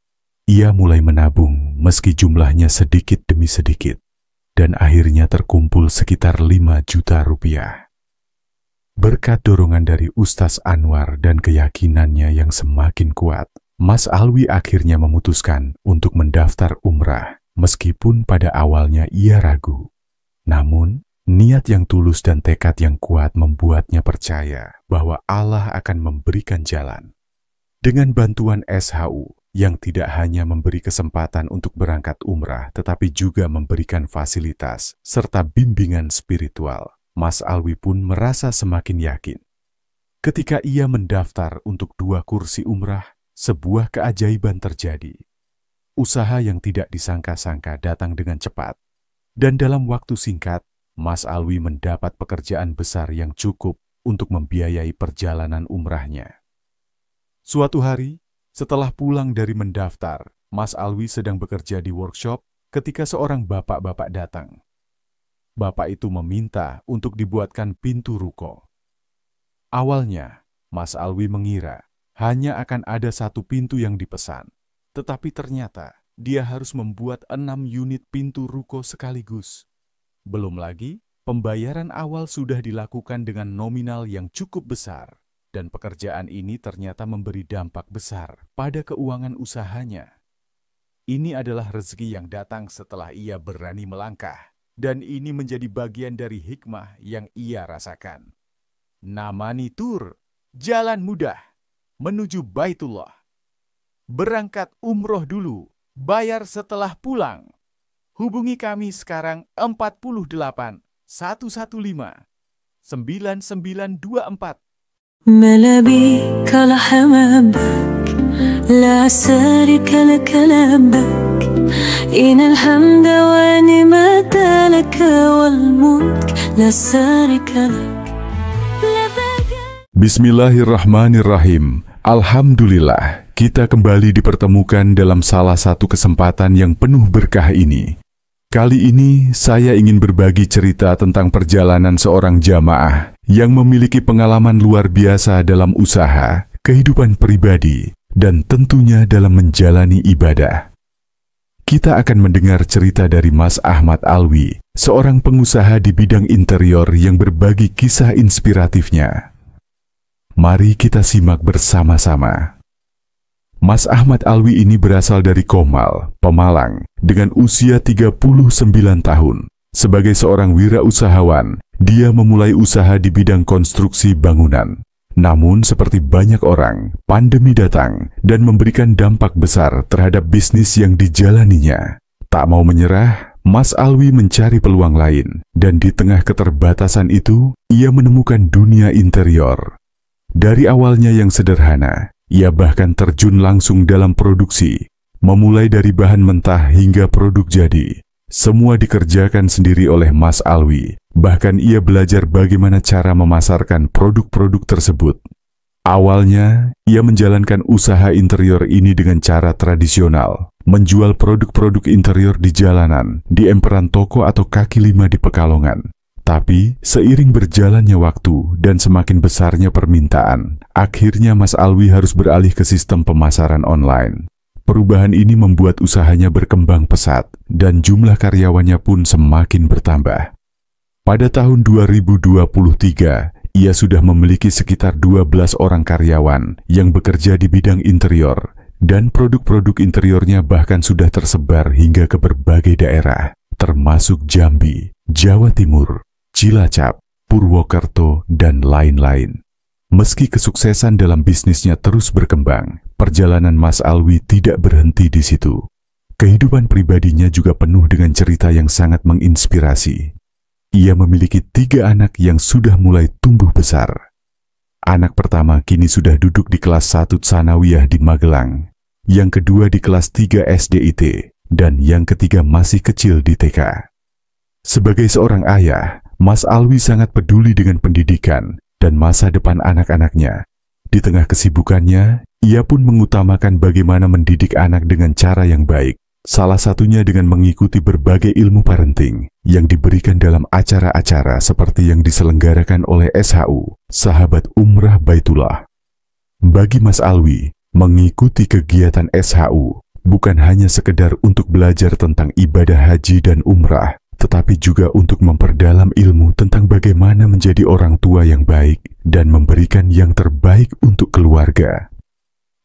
Ia mulai menabung meski jumlahnya sedikit demi sedikit, dan akhirnya terkumpul sekitar 5 juta rupiah. Berkat dorongan dari Ustaz Anwar dan keyakinannya yang semakin kuat, Mas Alwi akhirnya memutuskan untuk mendaftar umrah, meskipun pada awalnya ia ragu. Namun, niat yang tulus dan tekad yang kuat membuatnya percaya bahwa Allah akan memberikan jalan. Dengan bantuan SHU yang tidak hanya memberi kesempatan untuk berangkat umrah, tetapi juga memberikan fasilitas serta bimbingan spiritual, Mas Alwi pun merasa semakin yakin. Ketika ia mendaftar untuk 2 kursi umrah, sebuah keajaiban terjadi. Usaha yang tidak disangka-sangka datang dengan cepat, dan dalam waktu singkat, Mas Alwi mendapat pekerjaan besar yang cukup untuk membiayai perjalanan umrahnya. Suatu hari, setelah pulang dari mendaftar, Mas Alwi sedang bekerja di workshop ketika seorang bapak-bapak datang. Bapak itu meminta untuk dibuatkan pintu ruko. Awalnya, Mas Alwi mengira hanya akan ada satu pintu yang dipesan, tetapi ternyata dia harus membuat 6 unit pintu ruko sekaligus. Belum lagi, pembayaran awal sudah dilakukan dengan nominal yang cukup besar, dan pekerjaan ini ternyata memberi dampak besar pada keuangan usahanya. Ini adalah rezeki yang datang setelah ia berani melangkah, dan ini menjadi bagian dari hikmah yang ia rasakan. Namani tur, jalan mudah, menuju Baitullah. Berangkat umroh dulu, bayar setelah pulang. Hubungi kami sekarang 48 115 9924. ملا بيك لحمامك لا شريك لك لبك إن الحمد ونعمة لك والملك لا شريك لك. Bismillahirrahmanirrahim. Alhamdulillah, kita kembali dipertemukan dalam salah satu kesempatan yang penuh berkah ini. Kali ini saya ingin berbagi cerita tentang perjalanan seorang jamaah yang memiliki pengalaman luar biasa dalam usaha, kehidupan pribadi, dan tentunya dalam menjalani ibadah. Kita akan mendengar cerita dari Mas Ahmad Alwi, seorang pengusaha di bidang interior yang berbagi kisah inspiratifnya. Mari kita simak bersama-sama. Mas Ahmad Alwi ini berasal dari Komal, Pemalang, dengan usia 39 tahun. Sebagai seorang wirausahawan, dia memulai usaha di bidang konstruksi bangunan. Namun seperti banyak orang, pandemi datang dan memberikan dampak besar terhadap bisnis yang dijalaninya. Tak mau menyerah, Mas Alwi mencari peluang lain, dan di tengah keterbatasan itu, ia menemukan dunia interior. Dari awalnya yang sederhana, ia bahkan terjun langsung dalam produksi, memulai dari bahan mentah hingga produk jadi. Semua dikerjakan sendiri oleh Mas Alwi, bahkan ia belajar bagaimana cara memasarkan produk-produk tersebut. Awalnya, ia menjalankan usaha interior ini dengan cara tradisional, menjual produk-produk interior di jalanan, di emperan toko atau kaki lima di Pekalongan. Tapi, seiring berjalannya waktu dan semakin besarnya permintaan, akhirnya Mas Alwi harus beralih ke sistem pemasaran online. Perubahan ini membuat usahanya berkembang pesat, dan jumlah karyawannya pun semakin bertambah. Pada tahun 2023, ia sudah memiliki sekitar 12 orang karyawan yang bekerja di bidang interior, dan produk-produk interiornya bahkan sudah tersebar hingga ke berbagai daerah, termasuk Jambi, Jawa Timur, Cilacap, Purwokerto, dan lain-lain. Meski kesuksesan dalam bisnisnya terus berkembang, perjalanan Mas Alwi tidak berhenti di situ. Kehidupan pribadinya juga penuh dengan cerita yang sangat menginspirasi. Ia memiliki 3 anak yang sudah mulai tumbuh besar. Anak pertama kini sudah duduk di kelas 1 Tsanawiyah di Magelang, yang kedua di kelas 3 SDIT, dan yang ketiga masih kecil di TK. Sebagai seorang ayah, Mas Alwi sangat peduli dengan pendidikan dan masa depan anak-anaknya. Di tengah kesibukannya, ia pun mengutamakan bagaimana mendidik anak dengan cara yang baik, salah satunya dengan mengikuti berbagai ilmu parenting yang diberikan dalam acara-acara seperti yang diselenggarakan oleh SHU, Sahabat Umrah Baitullah. Bagi Mas Alwi, mengikuti kegiatan SHU bukan hanya sekedar untuk belajar tentang ibadah haji dan umrah, tetapi juga untuk memperdalam ilmu tentang bagaimana menjadi orang tua yang baik dan memberikan yang terbaik untuk keluarga.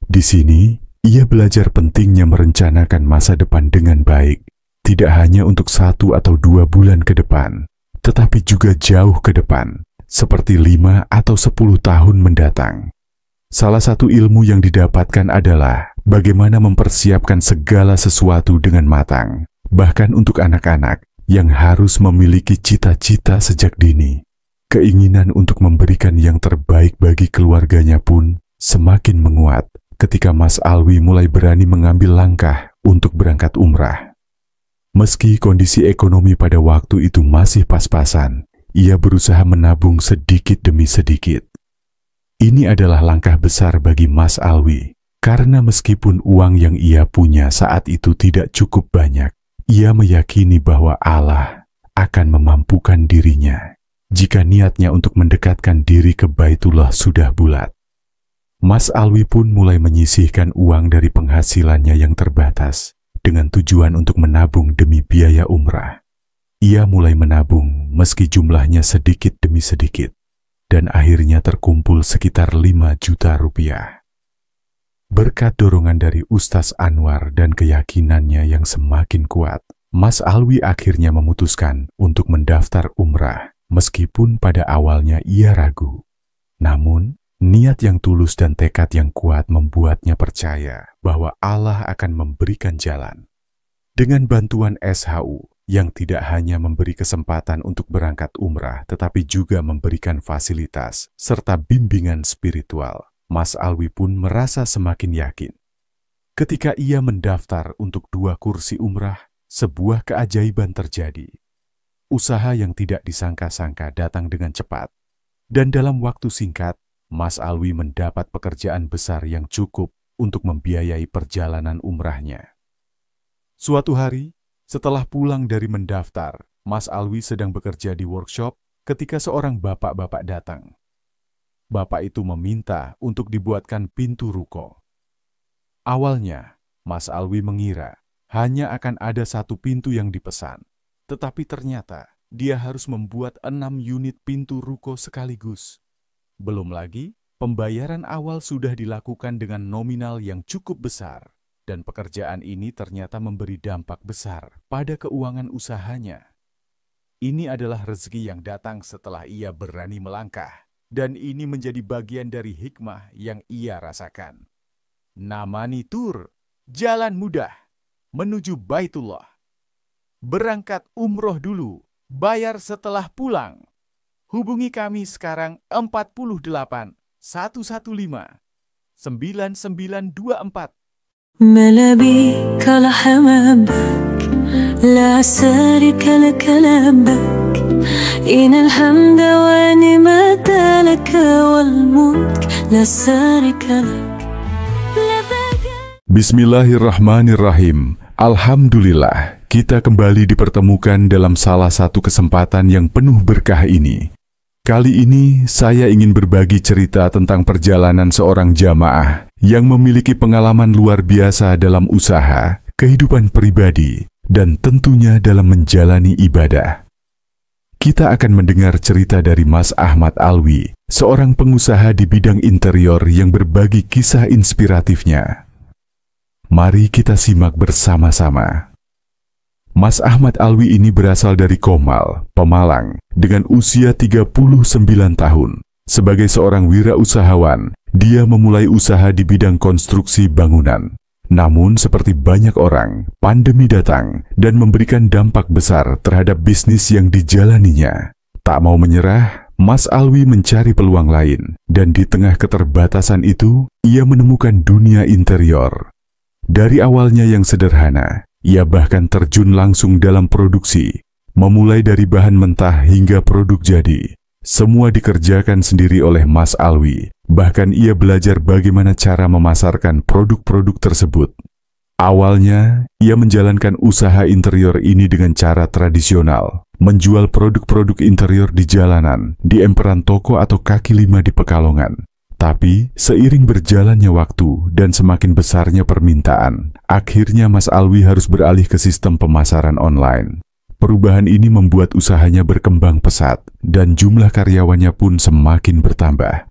Di sini, ia belajar pentingnya merencanakan masa depan dengan baik, tidak hanya untuk 1 atau 2 bulan ke depan, tetapi juga jauh ke depan, seperti 5 atau 10 tahun mendatang. Salah satu ilmu yang didapatkan adalah bagaimana mempersiapkan segala sesuatu dengan matang, bahkan untuk anak-anak yang harus memiliki cita-cita sejak dini. Keinginan untuk memberikan yang terbaik bagi keluarganya pun semakin menguat ketika Mas Alwi mulai berani mengambil langkah untuk berangkat umrah. Meski kondisi ekonomi pada waktu itu masih pas-pasan, ia berusaha menabung sedikit demi sedikit. Ini adalah langkah besar bagi Mas Alwi, karena meskipun uang yang ia punya saat itu tidak cukup banyak, ia meyakini bahwa Allah akan memampukan dirinya jika niatnya untuk mendekatkan diri ke Baitullah sudah bulat. Mas Alwi pun mulai menyisihkan uang dari penghasilannya yang terbatas dengan tujuan untuk menabung demi biaya umrah. Ia mulai menabung meski jumlahnya sedikit demi sedikit, dan akhirnya terkumpul sekitar 5 juta rupiah. Berkat dorongan dari Ustaz Anwar dan keyakinannya yang semakin kuat, Mas Alwi akhirnya memutuskan untuk mendaftar umrah, meskipun pada awalnya ia ragu. Namun, niat yang tulus dan tekad yang kuat membuatnya percaya bahwa Allah akan memberikan jalan. Dengan bantuan SHU, yang tidak hanya memberi kesempatan untuk berangkat umrah, tetapi juga memberikan fasilitas serta bimbingan spiritual, Mas Alwi pun merasa semakin yakin. Ketika ia mendaftar untuk 2 kursi umrah, sebuah keajaiban terjadi. Usaha yang tidak disangka-sangka datang dengan cepat, dan dalam waktu singkat, Mas Alwi mendapat pekerjaan besar yang cukup untuk membiayai perjalanan umrahnya. Suatu hari, setelah pulang dari mendaftar, Mas Alwi sedang bekerja di workshop ketika seorang bapak-bapak datang. Bapak itu meminta untuk dibuatkan pintu ruko. Awalnya, Mas Alwi mengira hanya akan ada 1 pintu yang dipesan, tetapi ternyata dia harus membuat 6 unit pintu ruko sekaligus. Belum lagi, pembayaran awal sudah dilakukan dengan nominal yang cukup besar, dan pekerjaan ini ternyata memberi dampak besar pada keuangan usahanya. Ini adalah rezeki yang datang setelah ia berani melangkah, dan ini menjadi bagian dari hikmah yang ia rasakan. Namani Tur, jalan mudah menuju Baitullah. Berangkat umroh dulu, bayar setelah pulang. Hubungi kami sekarang 48 115 9924. ملا بيك لحمامك لا شريك لك لبك إن الحمد ونعمة لك والملك لا شريك لك. Bismillahirrahmanirrahim. Alhamdulillah, kita kembali dipertemukan dalam salah satu kesempatan yang penuh berkah ini. Kali ini saya ingin berbagi cerita tentang perjalanan seorang jamaah yang memiliki pengalaman luar biasa dalam usaha, kehidupan pribadi, dan tentunya dalam menjalani ibadah. Kita akan mendengar cerita dari Mas Ahmad Alwi, seorang pengusaha di bidang interior yang berbagi kisah inspiratifnya. Mari kita simak bersama-sama. Mas Ahmad Alwi ini berasal dari Komal, Pemalang, dengan usia 39 tahun. Sebagai seorang wirausahawan, dia memulai usaha di bidang konstruksi bangunan. Namun, seperti banyak orang, pandemi datang dan memberikan dampak besar terhadap bisnis yang dijalaninya. Tak mau menyerah, Mas Alwi mencari peluang lain, dan di tengah keterbatasan itu, ia menemukan dunia interior. Dari awalnya yang sederhana, ia bahkan terjun langsung dalam produksi, memulai dari bahan mentah hingga produk jadi. Semua dikerjakan sendiri oleh Mas Alwi, bahkan ia belajar bagaimana cara memasarkan produk-produk tersebut. Awalnya, ia menjalankan usaha interior ini dengan cara tradisional, menjual produk-produk interior di jalanan, di emperan toko atau kaki lima di Pekalongan. Tapi, seiring berjalannya waktu dan semakin besarnya permintaan, akhirnya Mas Alwi harus beralih ke sistem pemasaran online. Perubahan ini membuat usahanya berkembang pesat, dan jumlah karyawannya pun semakin bertambah.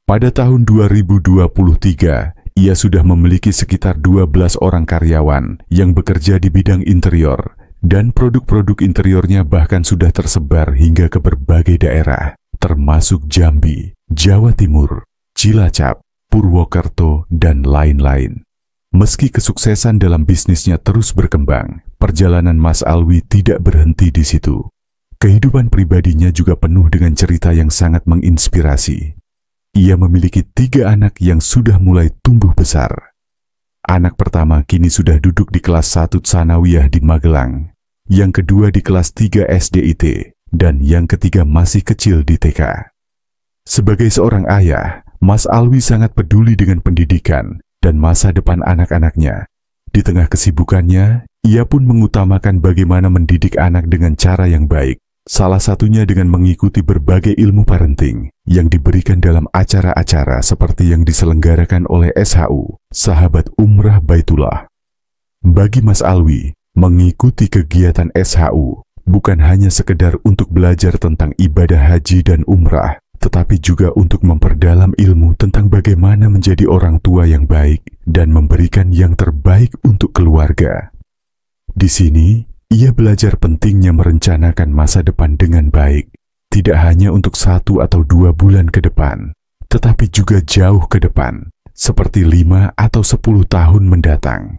Pada tahun 2023, ia sudah memiliki sekitar 12 orang karyawan yang bekerja di bidang interior, dan produk-produk interiornya bahkan sudah tersebar hingga ke berbagai daerah, termasuk Jambi, Jawa Timur, Cilacap, Purwokerto, dan lain-lain. Meski kesuksesan dalam bisnisnya terus berkembang, perjalanan Mas Alwi tidak berhenti di situ. Kehidupan pribadinya juga penuh dengan cerita yang sangat menginspirasi. Ia memiliki 3 anak yang sudah mulai tumbuh besar. Anak pertama kini sudah duduk di kelas 1 Tsanawiyah di Magelang, yang kedua di kelas 3 SDIT, dan yang ketiga masih kecil di TK. Sebagai seorang ayah, Mas Alwi sangat peduli dengan pendidikan dan masa depan anak-anaknya. Di tengah kesibukannya, ia pun mengutamakan bagaimana mendidik anak dengan cara yang baik. Salah satunya dengan mengikuti berbagai ilmu parenting yang diberikan dalam acara-acara seperti yang diselenggarakan oleh SHU, Sahabat Umrah Baitullah. Bagi Mas Alwi, mengikuti kegiatan SHU bukan hanya sekedar untuk belajar tentang ibadah haji dan umrah, tetapi juga untuk memperdalam ilmu tentang bagaimana menjadi orang tua yang baik dan memberikan yang terbaik untuk keluarga. Di sini, ia belajar pentingnya merencanakan masa depan dengan baik, tidak hanya untuk 1 atau 2 bulan ke depan, tetapi juga jauh ke depan, seperti 5 atau 10 tahun mendatang.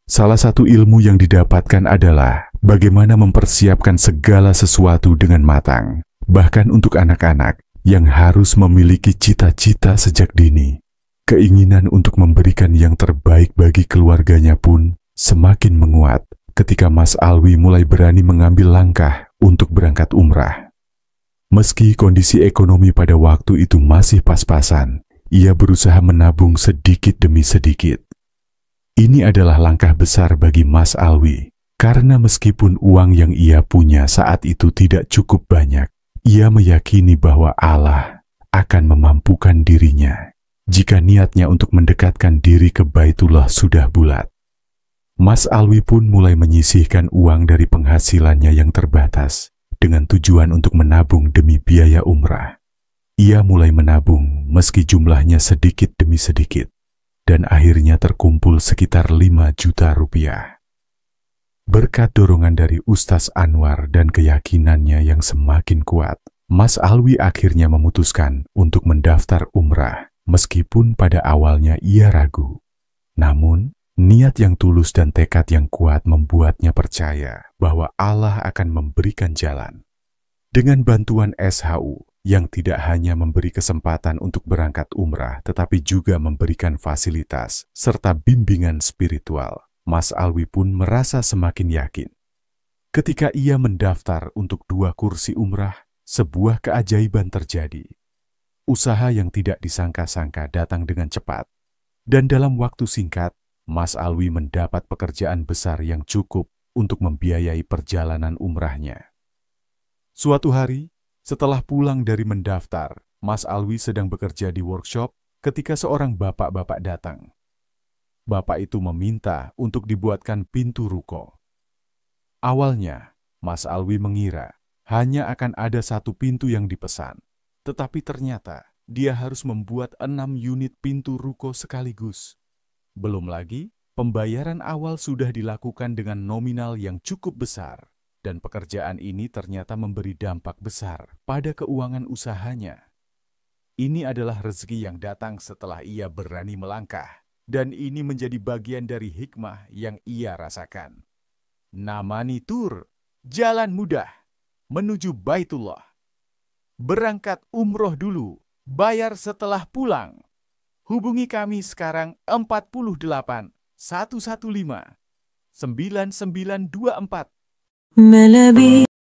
Salah satu ilmu yang didapatkan adalah bagaimana mempersiapkan segala sesuatu dengan matang, bahkan untuk anak-anak yang harus memiliki cita-cita sejak dini. Keinginan untuk memberikan yang terbaik bagi keluarganya pun semakin menguat ketika Mas Alwi mulai berani mengambil langkah untuk berangkat umrah. Meski kondisi ekonomi pada waktu itu masih pas-pasan, ia berusaha menabung sedikit demi sedikit. Ini adalah langkah besar bagi Mas Alwi, karena meskipun uang yang ia punya saat itu tidak cukup banyak, ia meyakini bahwa Allah akan memampukan dirinya jika niatnya untuk mendekatkan diri ke Baitullah sudah bulat. Mas Alwi pun mulai menyisihkan uang dari penghasilannya yang terbatas dengan tujuan untuk menabung demi biaya umrah. Ia mulai menabung meski jumlahnya sedikit demi sedikit, dan akhirnya terkumpul sekitar 5 juta rupiah. Berkat dorongan dari Ustaz Anwar dan keyakinannya yang semakin kuat, Mas Alwi akhirnya memutuskan untuk mendaftar umrah, meskipun pada awalnya ia ragu. Namun, niat yang tulus dan tekad yang kuat membuatnya percaya bahwa Allah akan memberikan jalan. Dengan bantuan SHU yang tidak hanya memberi kesempatan untuk berangkat umrah, tetapi juga memberikan fasilitas serta bimbingan spiritual, Mas Alwi pun merasa semakin yakin. Ketika ia mendaftar untuk 2 kursi umrah, sebuah keajaiban terjadi. Usaha yang tidak disangka-sangka datang dengan cepat, dan dalam waktu singkat, Mas Alwi mendapat pekerjaan besar yang cukup untuk membiayai perjalanan umrahnya. Suatu hari, setelah pulang dari mendaftar, Mas Alwi sedang bekerja di workshop ketika seorang bapak-bapak datang. Bapak itu meminta untuk dibuatkan pintu ruko. Awalnya, Mas Alwi mengira hanya akan ada 1 pintu yang dipesan, tetapi ternyata dia harus membuat 6 unit pintu ruko sekaligus. Belum lagi, pembayaran awal sudah dilakukan dengan nominal yang cukup besar, dan pekerjaan ini ternyata memberi dampak besar pada keuangan usahanya. Ini adalah rezeki yang datang setelah ia berani melangkah, dan ini menjadi bagian dari hikmah yang ia rasakan. Namani Tur, jalan mudah menuju Baitullah. Berangkat umroh dulu, bayar setelah pulang. Hubungi kami sekarang 48 115 9924.